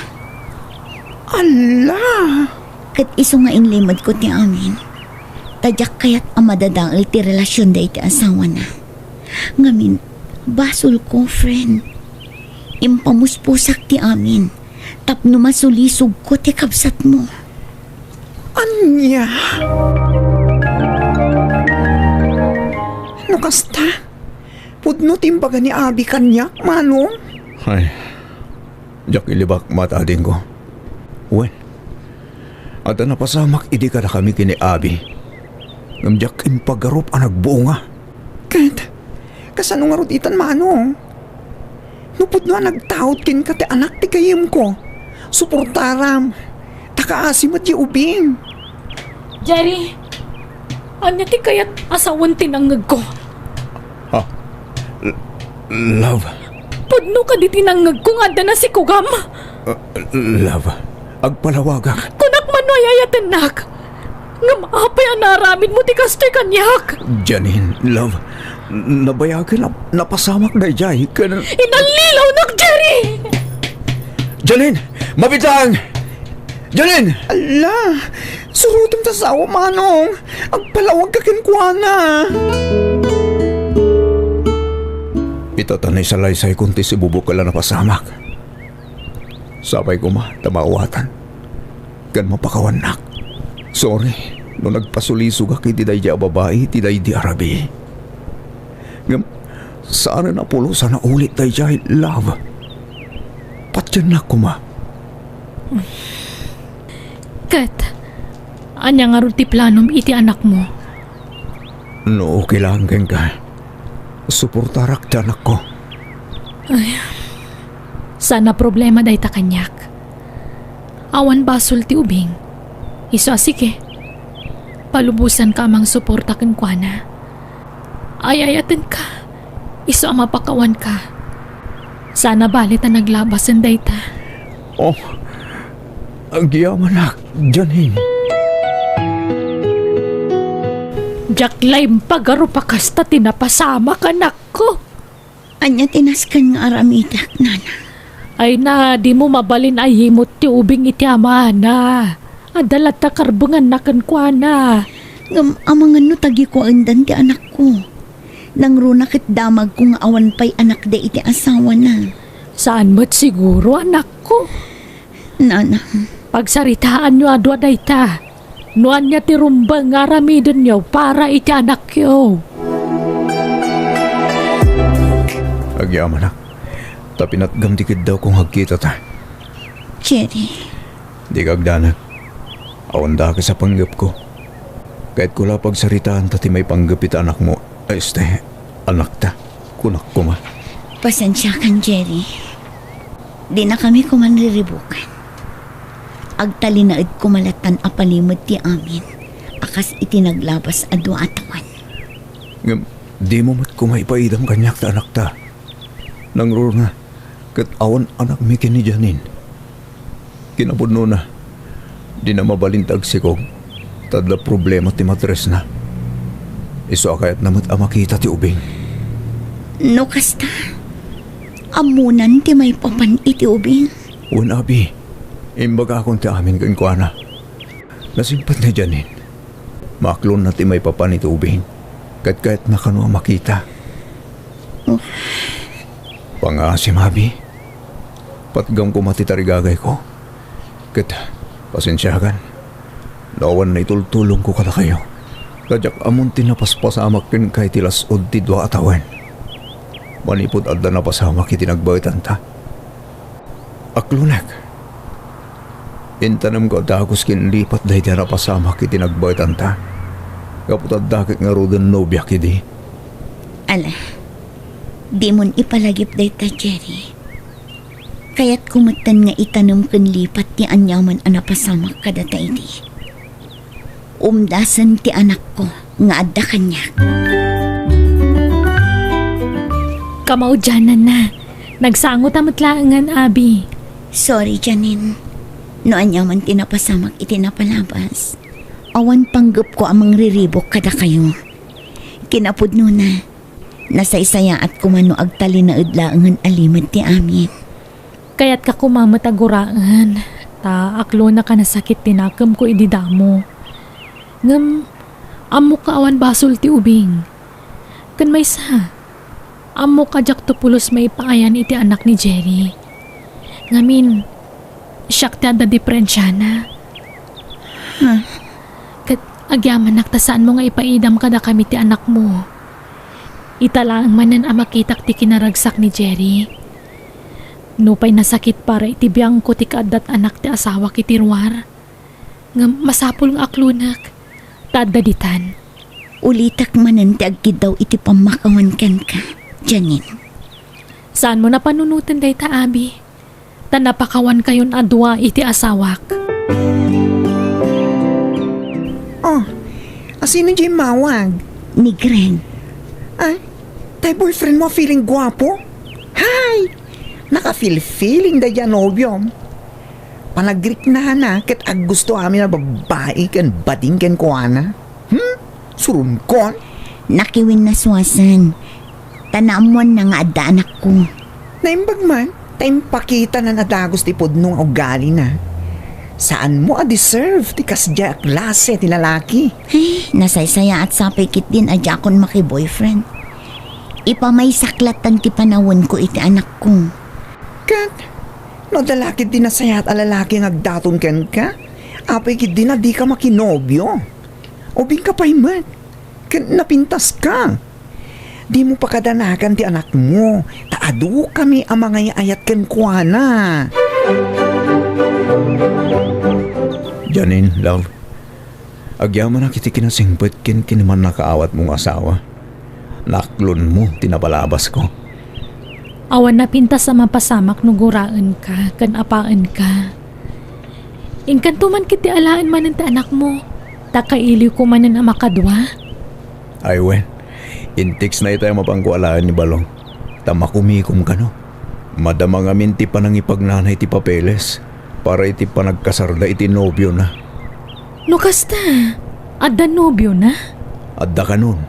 Ala! Kat iso nga inlimad ko ti amin. Tadyak kaya't amadadangil ti relasyon day ti asawa na. Ngamin, basol ko, friend. Impamuspusak ti amin. Tapno masulisog ko ti kabsat mo. Anya? No kasta? Pudno timbaga ni Abi kanyak, manong? Ay, jak ilibak mata din ko. Wen, at napasamak idi ka na kami kini Abi. Ngamjak in paggarup ang nagbunga. Kat, kasano nga rutitan, manong? Nupudno nagtaot kin ka ti anak ti kayem ko. Suportaram. Takaasim at ubing. Jerry, anya ti kayat asawan tinangag ko. Love, Pudno ka di tinangag ko nga na si Kugam. love, agpalawagak. Kunak manoy ayatanak. Nga maapay ang naramid mo ti kastoy kanyak. Janine, love, nabayagan na napasamak na jay. Inalilaw nak, Jerry! Janine, mabitang! Janine! Ala, surutom ta sawa, manong. Agpalawag ka kinkwana. Itatanay sa laysay kunti si bubuk ka lang napasamak. Sabay ko tamawatan. Gan mapakawanak. Sorry, no nagpasulisog aki ti day di babae, ti day di arabi. Ngam, saan na pulo sana ulit day di love. Patyan na kuma. Kat, anya nga rin ti planom iti anak mo. No, okay lang ka. Suportarak ti anak ko. Sana problema day ta kanyak. Awan basol ti ubing. Iso asike. Palubusan ka amang suporta ken kuana. Ayayaten ka. Iso ang mapakawan ka. Sana balit na naglabasan day ta. Oh, agyaman ak, Janine. Jaklaim pagaro pakasta tinapasama ka anak ko. Anya tinaskan nga aramidak, nana. Ay na, di mo mabalin ay himot ti ubing iti amana. Adalat ta karbungan na kan kuana. Ngam amangan no tagi ko andan ti anak ko. Nang runakit damag kung awan pa'y anak de iti asawa na. Saan mo't siguro anak ko? Nana, Pagsaritaan nyo adwa day ta. Nuan niya ti rumbang nga ramidin nyo para iti anak yo. Agyaman ak. Tapinat gamtikid daw kung hagkita ta. Jerry, Di kagdanag. Awan da ka sa panggap ko. Kahit kula pagsaritaan tati may panggapit anak mo. Anak ta. Kunak ko ma. pasensya kan, Jerry. Di na kami kumanriribukan. Agtalinaid kumalatan apalimod ti amin. Akas itinaglabas adu atawan. Ngam, di mo mat kumaipaidam kanyak ta anak ta. Nangrur nga. Kat awan anak mi kini Janine. Kinapudno na. Di na mabalintag si kong. Tadla problema ti matres na. Iso akayat namat amakita ti ubing. No kasta. Amunan ti may papan iti ubing. Un abi. Imbaga akong ti amin kan kuana. Nasimpat na Janine. Maklon na ti may papan iti ubing. Kat kahit nakano makita. Pangasim abi. Patgam ko matitarigagay ko. Kat pasensyakan. Lawan na itultulong ko kada kayo. Kadyak amon tinapaspasamak kin kay tilas od ti dua atawan. Manipod adda napasamak itinagbaytan ta. Aklunak. Intanam ko dagos kin lipat dahi ti napasamak itinagbaytan ta. Kaputad dakik nga rodan nobya kidi. Ala, di mon ipalagip day ta, Jerry. Kaya't kumatan nga itanong kan lipat ti anyaman anapasamak kada ta iti. Umdasan ti anak ko nga adda kanya. Kamaudyanan na. Nagsangot amatlaangan, Abi. Sorry, Janine. No anyaman tinapasamak itinapalabas. Awan panggap ko amang riribok kada kayo. Kinapudno na. Nasaysaya at kumano agtali na udlaangan alimad ti amin. Kaya't ka kumamataguraan. Ta aklo na ka nasakit tinakam ko ididamo. Ngam, amo ka awan basol ti ubing. Kan may sa, amo ka jak tupulos may paayan iti anak ni Jerry. Ngamin, siyak ti ada diferensya na. Kat agyaman naktasaan mo nga ipaidam kada kami ti anak mo. Italaang manan ang makitak ti kinaragsak ni Jerry. Nupay nasakit para itibiyang ko ti kaadat anak ti asawa kitirwar. Nga masapul ng aklunak. Tadaditan. Ulitak manan ti agkid daw iti pamakawan ken ka, Janine. Saan mo napanunutan day ta, Abi? Tanapakawan kayon adwa iti asawak. Oh, sino dyan mawag? Ni Greg. Ay, tay boyfriend mo feeling gwapo? Hay! Naka-feeling da dyan, nobyom. Panagrik na na, kat ag gusto amin na babae kan bating ken kuana. Surun kon? Nakiwin na suwasan. Tanamuan na nga adda anak ko. Naimbag man, tayong pakita na nadagos ti podnong ugali na. Saan mo a-deserve ti kasya klase ti lalaki? Ay, nasaysaya at sapikit din adya akong maki-boyfriend. Ipamay saklatan ti panawon ko iti anak ko. Kat, no dalakit din na sayat a lalaki ngagdaton ken ka? Apay kit din na di ka makinobyo. Ubing ka pa'y man. Kat napintas ka. Di mo pa kadanakan ti anak mo. Taado kami ang mga ayat ken kuana. Janine, love. Agyaman na kiti kinasingpet kin kiniman nakaawat mong asawa. Naklon mo, tinabalabas ko. Awan na pinta sa mapasamak nuguraan ka, kan apaan ka. Ingkantuman kiti alaan manan ti anak mo. Takailiw ko manan ang makadwa. Ay, wen. Intiks na itayo mapangkualaan ni Balong. Tamakumikom ka no. Madamang amin ti panang ipagnanay ti papeles. Para iti panagkasarda iti nobyo na. No kasta, adda nobyo na? Adda ka nun.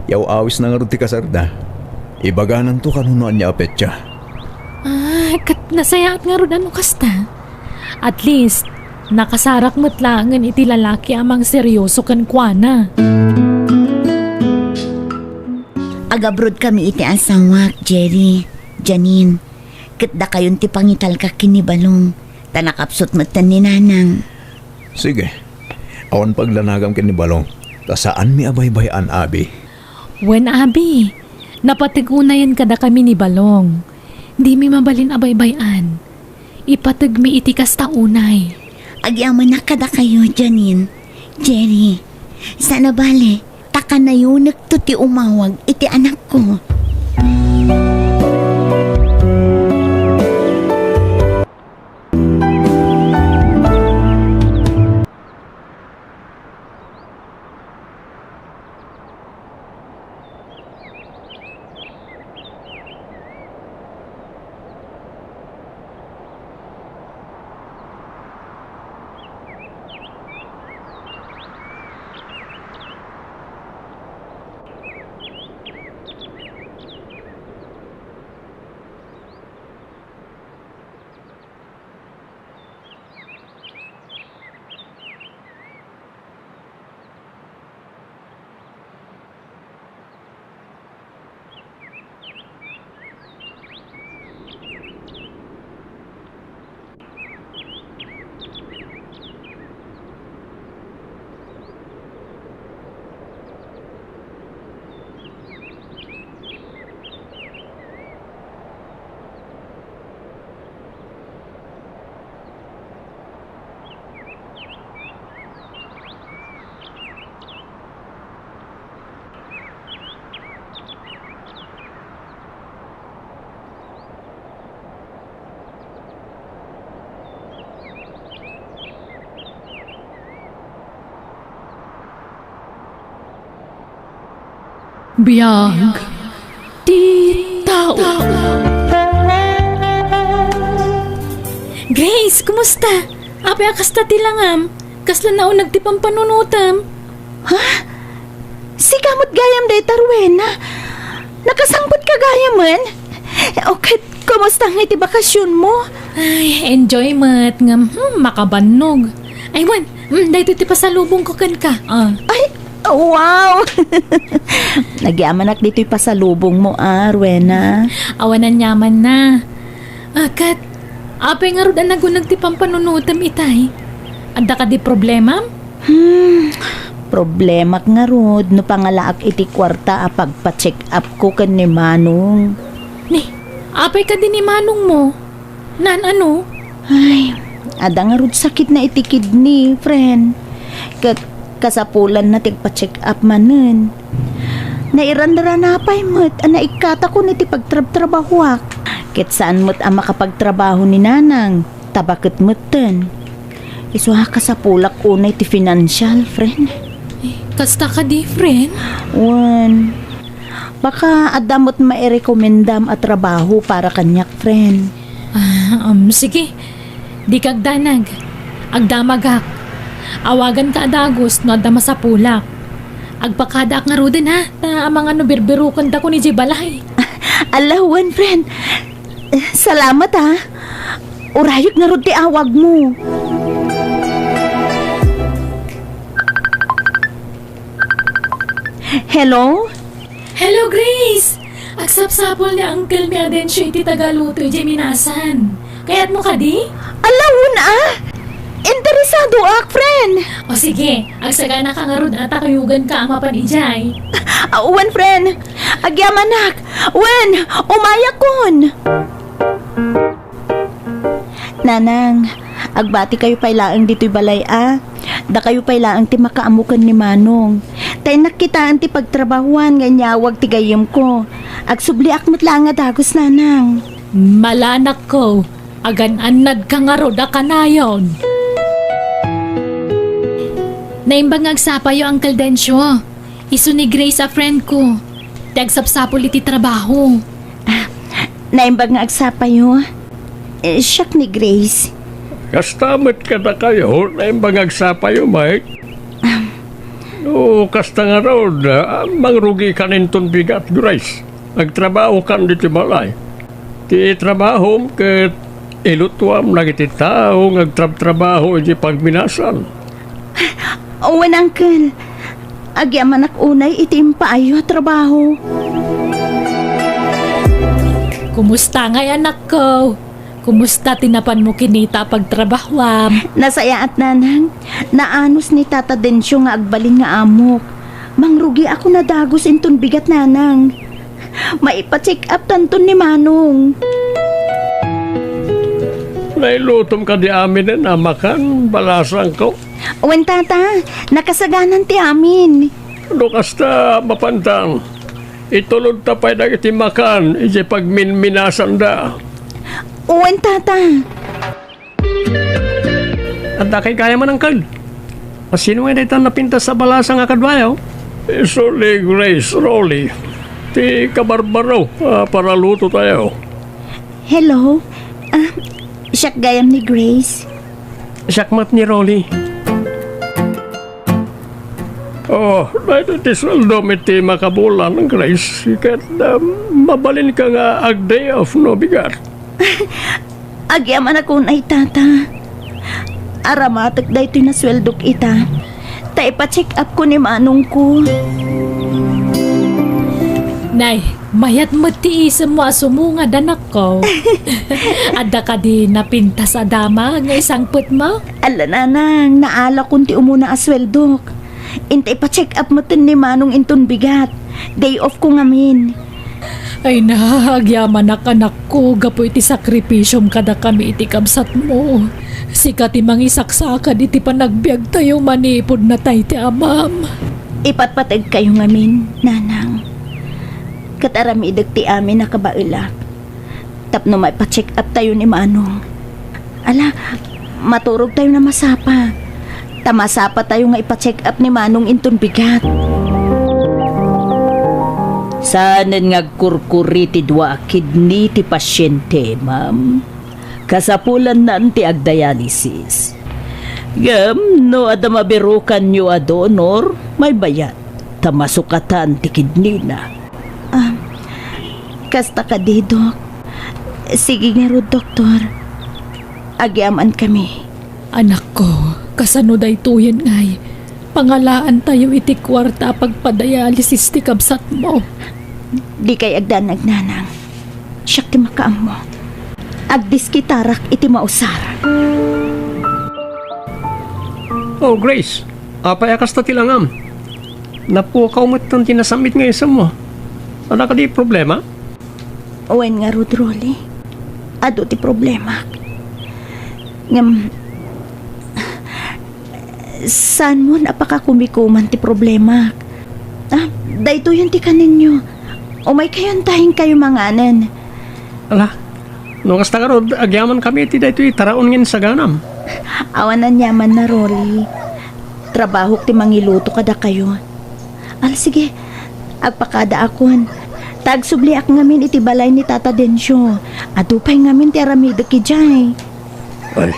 Yaw awis na nga rin ti kasarda. Ibaganan to kanunoan niya apetya. Ah, kat nasayaat nga rin ano kasta. At least, nakasarak mo't langan iti lalaki amang seryoso kan kuana. Agabrod kami iti asawak, Jerry, Janine. Kitda kayon ti pangital ka kinibalong. Tanakapsot mo tan ni nanang. Sige. Awan paglanagam kin ni Balong. Ta saan mi abay-bayan, Abi? Wen Abi, napatigunayan kada kami ni Balong. Di mi mabalin abay-bayan. Ipatag mi iti kasta unay. Agyaman na kada kayo, Janine. Jerry, sana bale, taka na yun nagto ti umawag iti anak ko. Biyag di tao. Grace, kumusta? Ape akasta tilangam. Kasla na nagtipang panunutam. Si kamot gayam day Tarwena. Nakasangpot ka gaya man? Okay, kumusta nga iti bakasyon mo? Ay, enjoyment nga makabannog. Ay, Wan, dahito ti pasalubong ko kan ka. Ay, wow! Nagyamanak dito'y pasalubong mo, Rowena. Awanan nyaman na. Kat, apay nga rin nagunag ti pampanunutam itay. Anda ka di problema? Problema nga rod, no pangalaak iti kwarta pagpa-check up ko kan ni Manong. Ni, apay ka din ni Manong mo. Nan ano? Ay, ada nga rod sakit na iti kidney, friend. Kasapulan na tigpa-check up manen. Nairandara na pa'y mo't, naikata ko niti pagtrab-trabahwak. Kit saan mo't ang makapagtrabaho ni Nanang, tabakit mo'ten. Isuha ka sa pulak unay ti financial, friend. Kasta ka di, friend? Wan, baka adamot mairekomendam at trabaho para kanyak, friend. Sige. Di kagdanag. Agdamagak. Awagan ka adagos no adama sa pulak. Agpakada ak nga ruden ha. Ta amang ano birbirukan da ko ni Jibalay. Alawan, friend. Salamat ha. Urayot na rod ti awag mo. Hello? Hello, Grace! Agsapsapol ni Uncle mi adensyo iti tagaluto iti minasan. Kaya't mo ka di? Alawon interesado ak, friend. O sige, agsagana ka nga rod at akayugan ka ang mapan ijay. Wan, friend. Agyamanak. Wan, umayakon. Nanang, agbati kayo pailaang dito'y balay Da kayo pailaang ti makaamukan ni Manong. Tay nakitaan ti pagtrabahuan nga nyawag ti gayem ko. Agsubli akmat lang nga dagos, nanang. Malanak ko. Agan-anad ka nga rod akanayon. Naimbang agsapayo Uncle Densyo. Isu ni Grace a friend ko. Tagsapsapol iti trabaho. Naimbag nga agsapayo. Siyak ni Grace. Kastamit ka na kayo na yung bangagsapayo, Mike. No, kasta nga raw na mangrugi ka nintong bigat, Grace. Nagtrabaho ka dito balay. Ti trabaho ket ilutuam na iti tao nagtrabaho iti pagminasan. Owen, Uncle. Agyaman ak unay itimpaayo trabaho. Kumusta nga anak ko? Kumusta tinapan mo kinita pagtrabahwam? Nasaya at nanang, naanos ni Tata Densyo nga agbalin nga amok. Mangrugi ako na dagos inton bigat, nanang. Maipa-check up tanton ni Manong. Nailutom ka di amin na makan, balasan ko. Owen, Tata, nakasaganan ti amin. No, kasta mapantang. Itulod tapay na iti makan, iti pagminminasan da. Owen, Tata. At kay kaya man ang kal. Sino nga dito napintas sa balasa nga kadwayo? Suli Grace Rolly. Ti kabarbaro para luto tayo. Hello? Siyak gayam ni Grace. Sakmat ni Rolly. Oh, dahil iti sweldo iti makabulan ng Grace. Kat mabalin ka nga ag day off no bigat. Agyaman ako na Tata. Aramatak da ito'y nasweldok ita. Ta ipa-check up ko ni Manong ko. Nay, mayat mo tiisam mo asumunga danak ko. Ada ka di napinta sa dama nga isang put mo? Ala, nanang, naala kunti umuna asweldok. Inta ipa-check up mo tin ni Manong inton bigat. Day off ko ngamin. Ay nahagyaman anak ko, gapo iti sakripisyom kada kami iti kabsat mo. Sikat imang isaksakad iti panagbiag tayo manipod na tayo ti amam. Ipatpatag kayo ngamin, nanang. Kataramidag ti amin nakabailak. Tapno may pa-check up tayo ni Manong. Ala, maturog tayo na masapa. Tamasapa tayo nga ipa-check up ni Manong inton bigat. Saanan nga kurkuri ti dua kidney ti pasyente, ma'am. Kasapulan na ti agdialysis. Gam, no adama birukan nyo adonor, may bayad. Tamasukatan ti kidney na. Kasta ka di, Dok. Sige nga ro, doktor. Agyaman kami. Anak ko, kasano day tuyan ngay. Pangalaan tayo iti kwarta pagpadialysis ti kabsat mo. Di kay agdan nagnanang. Siyak ti makaam mo. Agdis kitarak iti mausar. Oh, Grace. Apay akas ta tilangam. Napukaw mo't tang tinasamit nga isa mo. Ano ka di problema? Uwen nga, Rodroli. Ado ti problema. Ngam... Saan mo napakakumikuman ti problema? Dayto yun ti kaninyo. Umay kayon tayong kayo manganan. Ala, nung kasta ka rod, agyaman kami iti dahito taraon ngin sa ganam. Awanan yaman na, Rolly. Trabaho ti mangiluto kada kayo. Al, sige. Agpakada akon. Tagsubli ak ngamin iti balay ni Tata Densyo. Adupay ngamin ti aramida ki Jay. Ay,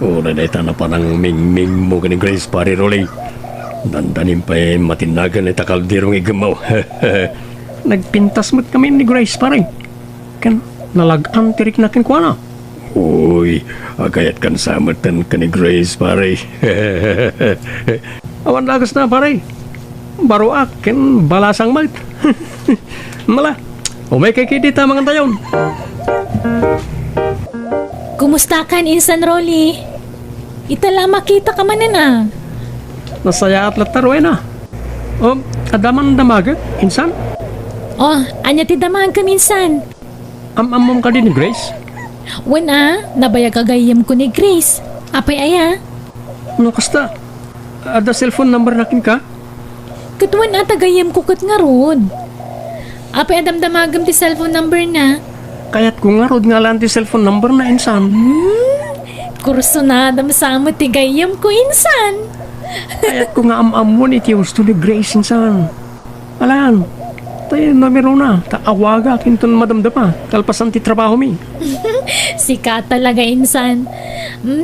una na ita na pa ng ming-ming mo ni Grace pare Rolly. Dandanin pa matinagan ita kaldirong igamaw. Nagpintas mo't kami ni Grace pare. Kan nalagaan tirik nakin ko na. Uy, agayat kan samatan ka ni Grace pare. Awan lagas na pare. Baro akin balasang mait. Mala, umay kay kidita mga tayon. Kumusta kan, Insan Rolly? Itala makita ka manin ah. Nasaya at lataroy na. O, adaman damagat, insan? Oh, anya ti damag ka minsan. Am-amom ka din ni Grace? Wala, nabayag agayam ko ni Grace. Apay aya. Ano kasta? Ada cellphone number nakin ka? Katuan at agayam ko kat nga rod. Apay adamdamagam ti cellphone number na. Kaya't ko nga rod nga lang ti cellphone number na insan. Kurso na adam sa ti gayam ko, Insan. Kaya't ko nga am-amon iti gusto ni Grace insan. Alaan, tayo namero na. Taawaga kinton madamdama. Kalpasan ti trabaho mi. Sika talaga, Insan.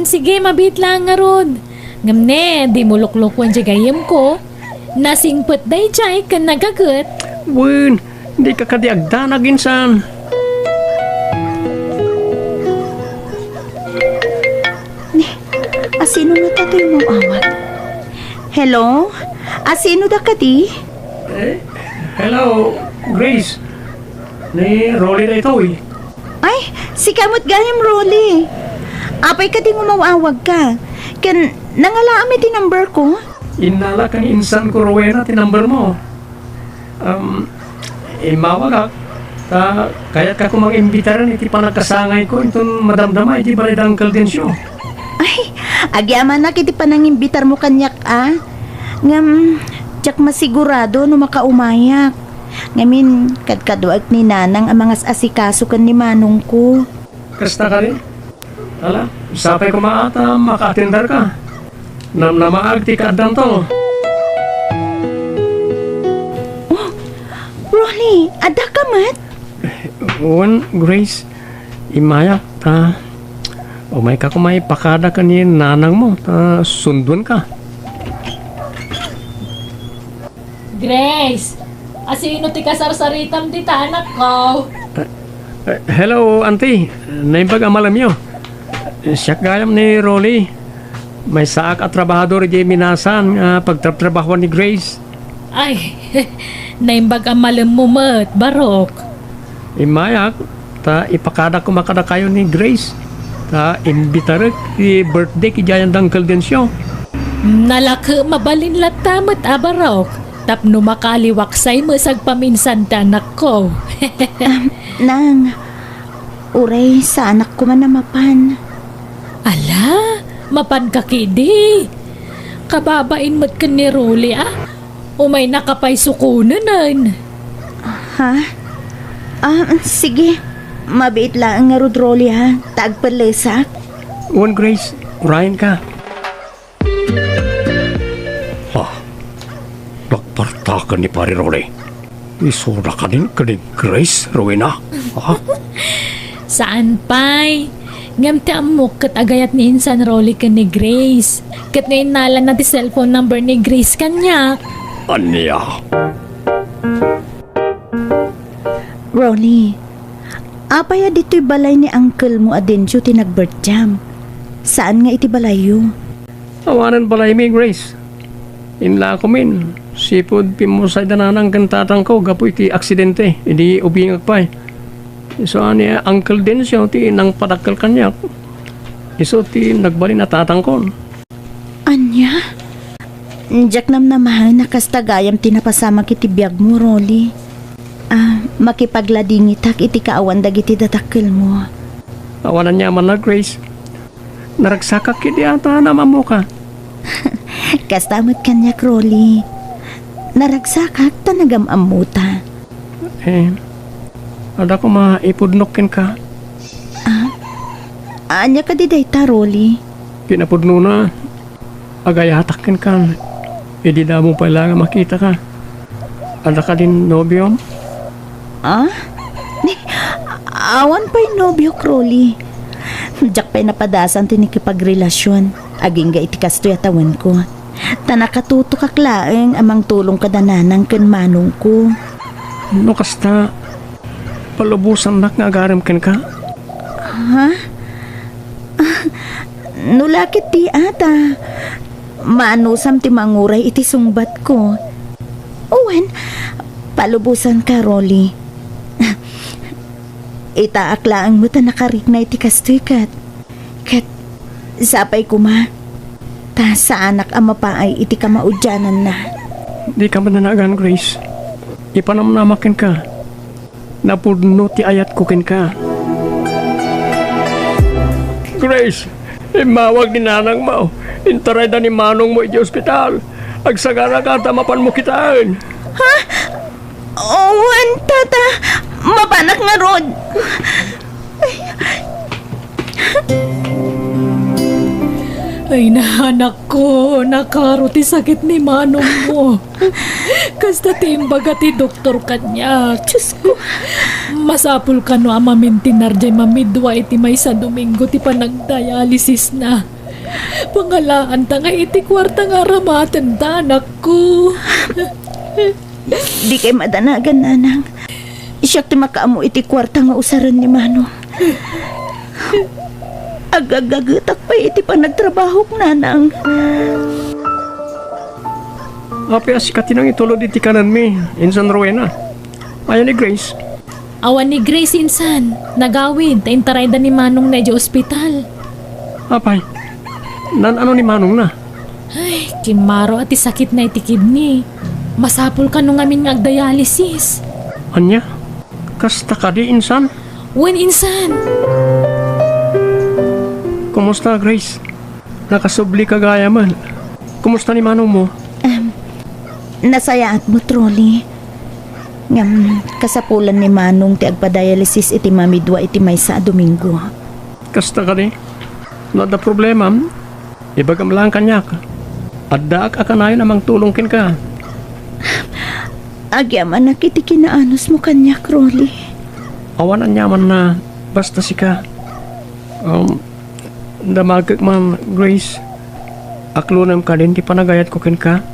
Sige, mabit lang nga rod. Ngamne, di mo luklukwan di gayam ko. Nasingput day jay ka nagagut. Wen, di ka kadiagdanag insan. Asino na tatoy mong awat? Hello? Asino da ka di? Hello, Grace. Ni Rolly na ito eh. Ay, si kamot gayam, Rolly. Apay ka di ngumawawag ka. Kan, nangalaam iti number ko? Inala ka ni insan ko Rowena ti number mo. Imawag ak. Kaya't ka kumang imbitaran iti panagkasangay ko itong madamdama iti balidang kaldensyo. Ay, agyaman na kiti panangimbitar mo kanyak Ngam, tsak masigurado no makaumayak. Ngamin, kadkaduag ni Nanang ang mga asikaso kan ni Manong ko. Kasta ka rin? Ala, sapay ko maata maka-attendar ka. Namnamaag ti kaadang to. Oh, Rolly, ada ka mat? Uwan, Grace, imaya ta. Umay ka kumay pakada ka ni nanang mo, ta sundun ka. Grace, asino ti kasarsaritam ti anak ko? Hello, auntie. Naimbag amalam nyo. Siyak gayam ni Rolly. May saak at trabahador di minasan pagtrabahuan ni Grace. Ay, naimbag ang malam mo mat, barok. Imayak, ta ipakada ko makada kayo ni Grace. Ta imbitarak ti birthday ki Jayan dang Kaldensyo. Nalaka mabalin latamat abarok. Tapno makaliwaksay mo sagpaminsan ta anak ko. Nang, uray sa anak ko man na mapan. Ala, mapan ka kidi. Kababain mo't ka ni Rolly Umay nakapay sukunanan. Ha? Sige. Mabait lang nga Rodroli ha. Tagpalesak. Uwan, Grace, urayan ka. Nagpartakan ni Pari Rolly. Isura ka din ka ni Grace, Rowena. Saan pay? Ngam ti amok kat agayat ni Insan Rolly ka ni Grace. Kat ngayon nalan na ti cellphone number ni Grace kanyak. Anya? Ronnie, apaya dito'y balay ni uncle mo Adencio ti nag-birth jam. Saan nga iti balayo? Awanan balay mi, Grace. Inla ko min. Sipod pimusay dananang kantatang ko. Gapo iti aksidente. Hindi ubingag pa eh. Iso ani Uncle Dencio ti nang padakkel kanyak. Iso ti nagbali na tatang kon. Anya? Diyak namnamahan na kastagayam tinapasama kiti biyag mo, Rolly. Makipagladingitak iti kaawan dagiti datakkel mo. Awanan niya man na, Grace. Naragsakak kiti ata na mamuka. Kastamot kanyak, Rolly. Naragsakak tanagam amuta. Ada ko maipudnokin ka. Anya ka di dayta, Rolly? Pinapudno na. Agayatakin ka. Hindi na mo pala nga makita ka. Ada ka din nobyo? Awan pa'y nobyo, Rolly. Diyak pa'y napadasan tinikipagrelasyon. Aging ga iti kastoy atawan ko. Tanakatutok aklaeng amang tulong kadananang ken manong ko. No kasta, palubusan nak nga agaram ken ka. Nulakit ti ata. Maanusam ti manguray iti sungbat ko. Uwan, palubusan ka, Rolly. Itaaklaan mo ta nakarik na iti kastoy kat sapay kuma. Ta sa anak ama pa ay iti kamaudyanan na. Di ka mananagan, Grace. Ipanamnamakin ka. Napudno ti ayat ko ken ka. Grace, imawag ni nanang mo. Intaray da ni manong mo iti ospital. Agsagara ka tamapan mo kitaan. Uwan, tata. Mabanak nga, Rod. Ay nahanak ko, nakaruti sakit ni manong mo. Kasta timbaga ti doktor kanya. Diyos ko. Masapul ka no amaminti narjay mamidwa iti may sa Domingo ti panagdialysis na. Pangalaan ta nga iti kwarta nga ramatan danak ko. Di kay madanagan, nanang. Siyak ti makaamo iti kwarta nga usaran ni Manong. Agagagutak pa iti panagtrabaho k, nanang. Ape asikatin ang itulod iti kanan mi. Insan Rowena. Ayan ni Grace. Awan ni Grace insan. Nagawid, taintaray da ni manong na iti ospital. Apay, ano ni manong na? Ay, kimaro at sakit na iti kidney. Masapul ka nung amin ngagdialysis. Anya? Kasta ka di insan? When insan? Kumusta, Grace? Nakasubli ka gaya man. Kumusta ni manong mo? Nasayaat mo, Trolly. Ngam, kasapulan ni Manong ti agpadialysis iti mamidwa iti may sa Domingo. Kasta ka di? Not the problema. Ibagam lang kanyak. At daak akanayon amang tulongkin ka. Agyaman na kiti kinaanos mo kanya, Crowley. Awanan nyaman na basta si ka. Damagkak man, Grace. Aklunam ka din, ti panagayat ko ken ka.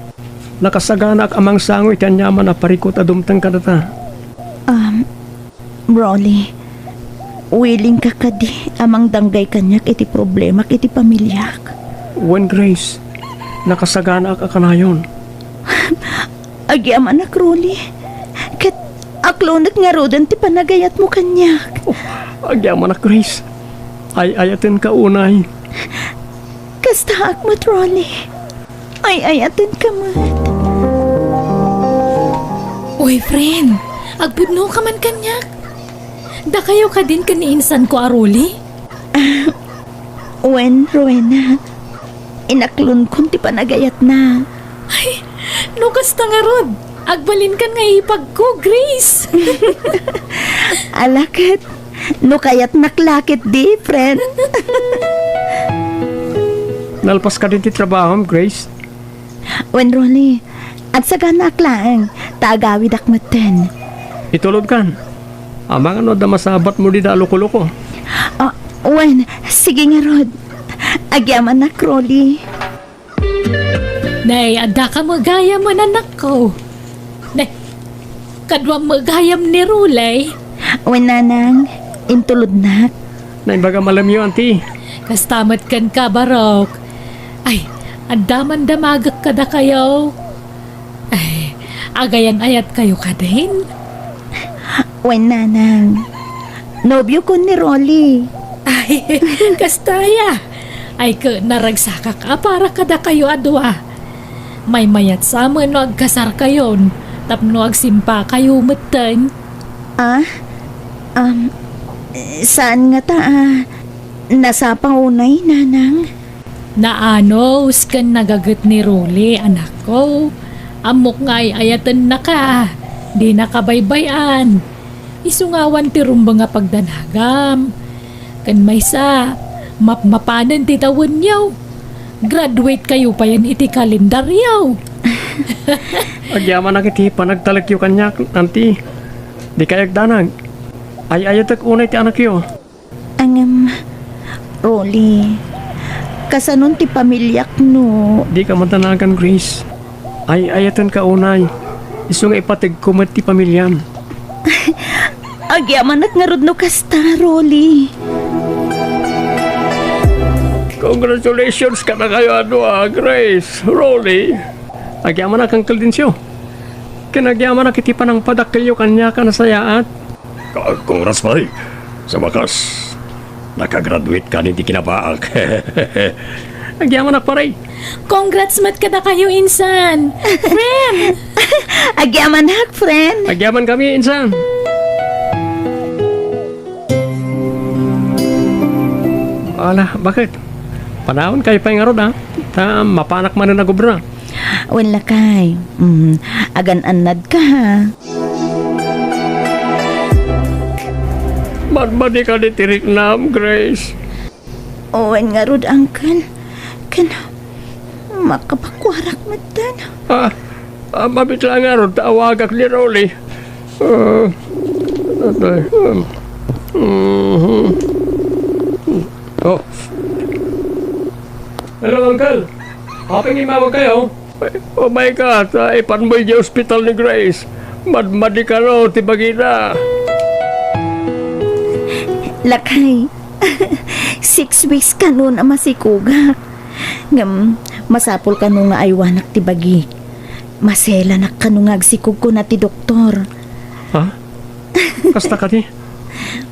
Nakasagana ak amang sangoy, ti anyaman na parikot adumtang ka data. Rolly, willing ka kadi amang danggay kanyak iti problema iti pamilyak. When Grace, nakasagana ak akanayon. Agyaman na, Crowley. Kat aklunat nga rodan ti panagayat mo kanyak. Agyaman na, Grace. Ay-ayatin ka unay. Kasta akmat, Rolly. Ay-ayatin ka mo. Uy, friend. Agbudno ka man kanyak. Da kayo ka din kaniinsan ko, Aroli? When, Rowena, inaklon kun ti panagayat na. Ay, nukas nga rod. Agbalin kan nga ipag ko, Grace. Alakat, no kayat naklakit di, friend. Nalpas ka din ti trabaho, Grace. When, Rolly, at sa ganak lang, tagawid akmatan. Itulod kan. Amang ano da masabat mo di da loko-loko. When, sige nga, Rod. Agyaman na, Crowley. Nay, ada ka magayam man anak ko. Nay, kadwa magayam ni Rulay. Wen nanang, intulod na. Naimbaga malam yun, auntie. Kastamat kan ka, Barok. Ay, andaman damagak ka da kayo. Ay, agayan ayat kayo ka din. Wen nanang, nobyo ko ni Rolly. Ay, kastaya. Ay, naragsaka ka para kada kayo adwa. May mayat sa mo no agkasar kayon. Tapno agsimpa kayo matan. Saan nga ta? Nasa pangunay, nanang? Naano, uskan nagagat ni Rolly, anak ko. Amok nga'y ayatan na ka. Di nakabaybayan. Isungawan ti rumba nga pagdanagam. Kan may sa, mapanan ti tawon yaw. Graduate kayo pa yan iti kalendaryaw. Agyaman na kiti panagtalak yung kanya, auntie. Di kayag danag. Ay ayatak unay ti anak yo. Rolly, kasanon ti pamilyak no. Di ka matanagan, Grace. Ay ayatan ka unay. Iso nga ipatig kumat ti pamilyan. Agyaman at nga rod no kasta, Rolly. Congratulations ka na kayo, Grace. Rolly. Agyaman na kang kaldensyo. Kinagyaman na kiti pa ng padak kayo kanya ka nasayaat. Congrats, pare. Sa wakas, nakagraduate ka hindi kinabaak. Agyaman na, pare. Congrats mat kada kayo, insan. Friend! Agyaman hak, friend. Agyaman kami, insan. Ala, bakit? Panahon kayo pa yung arod, ha? Mapanak man na nagubra. Wala kay. Agan-anad ka, ha? Madmadi ka di tirik nam, Grace. Owen nga rod, angkan. Kan, makapakwarak matan. Mabit lang nga ron, tawagak ni Rolly. Oh. Hello, Uncle. Haping imawag kayo. Oh my God, ipanmoy di hospital ni Grace. Madmadi ka ron, tibagina. Lakay. 6 weeks ka nun ama si Kuga. Ngam, masapol ka nung nga aywanak ti bagi. Masela nak ka nung agsikog ko na ti doktor. Ha? Kasta ka ni?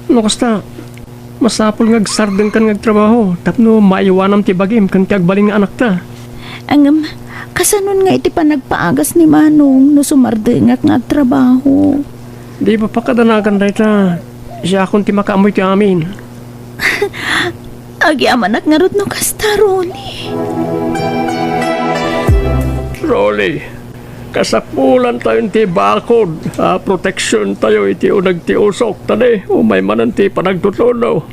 No, kasta. Masapol ngagsardan kan ngagtrabaho. Tapno maiwanam ti bagim kan ti agbaling nga anak ta. Angam, kasanon nga iti pa nagpaagas ni Manong no sumardengak nga agtrabaho. Di ba pakadanagan dahi ta? Siya akong ti makaamoy ti amin. Agyaman at nga rod no kasta, Rolly. Rolly, kasapulan tayo ti bakod. Protection tayo iti unag ti usok. Tani, umay manan ti panagtutulo.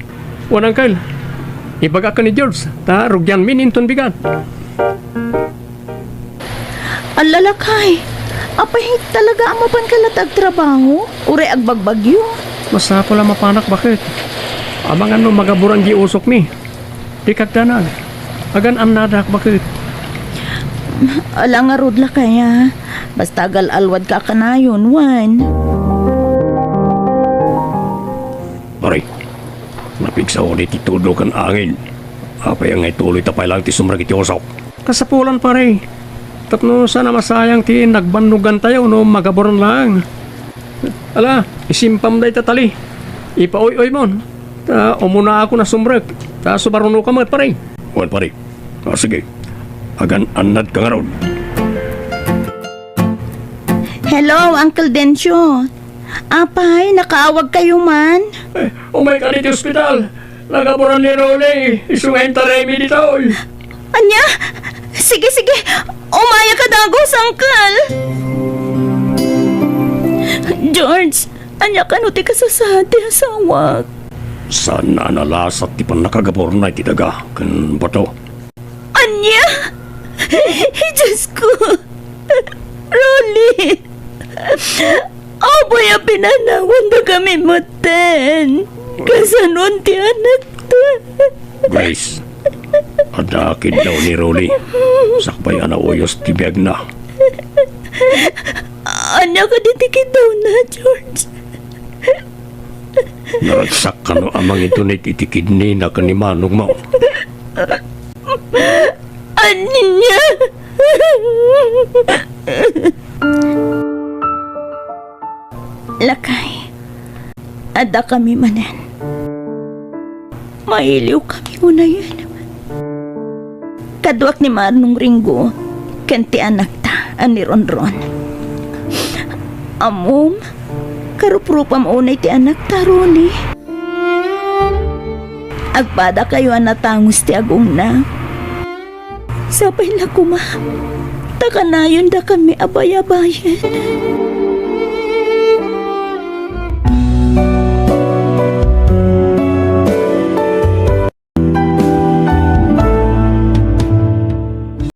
Wanang kail, ibaga ka ni George. Rugyan mininton bigat. Alalakay, apahit talaga ang mapankalatag trabaho? Ure agbagbagyo? Masapol ang mapanak, bakit? Amangan no magaburan di usok mi. Di kagdanag. Agan ang nadak, bakit? Ala nga rod la kaya. Basta gal-alwad ka kanayon, Juan. Pare, napigsa ulit itudo kan angin. Apay ang ituloy tapay lang ti sumrag iti usok. Kasapulan, pare. Tapno sana masayang ti nagbandugan tayo no magaburan lang. Ala, isimpam day tatali. Ipaoy-oy mon. Umuna ako na sumrek. Subaruno ka mga pare. Well, pare. Sige. Agan anad ka nga ron. Hello, Uncle Dencio. Apay, nakaawag kayo man? Umay ka dito hospital. Nagaburan ni Rolly. Isungayin taray mi dito. Anya? Sige. Umaya ka dagos, Uncle. George, anya ka no ti kasasati asawag. Sana nalasat ti pan nakagabor na iti daga. Kan bato. Anya? Diyos ko. Rolly. Aboy ang pinanawan na kami matan. Kasanon ti anak to. Grace, adakid daw ni Rolly. Sakbay ana uyos ti biag na. Anya ka ditikid daw na, George. Naragsak ka no amang ito na itikidni na kanimanong mo. Anya! Lakay, ada kami manan. Mailiw kami unayan. Kaduak ni Manong Ringo, kanti anak ta, ani Ronron. Amom, karuprupa maunay ti anak ta, Roni. Agpada kayo anatangos ti agong na. Sapay na kuma, takanayon da kami abay-abayan.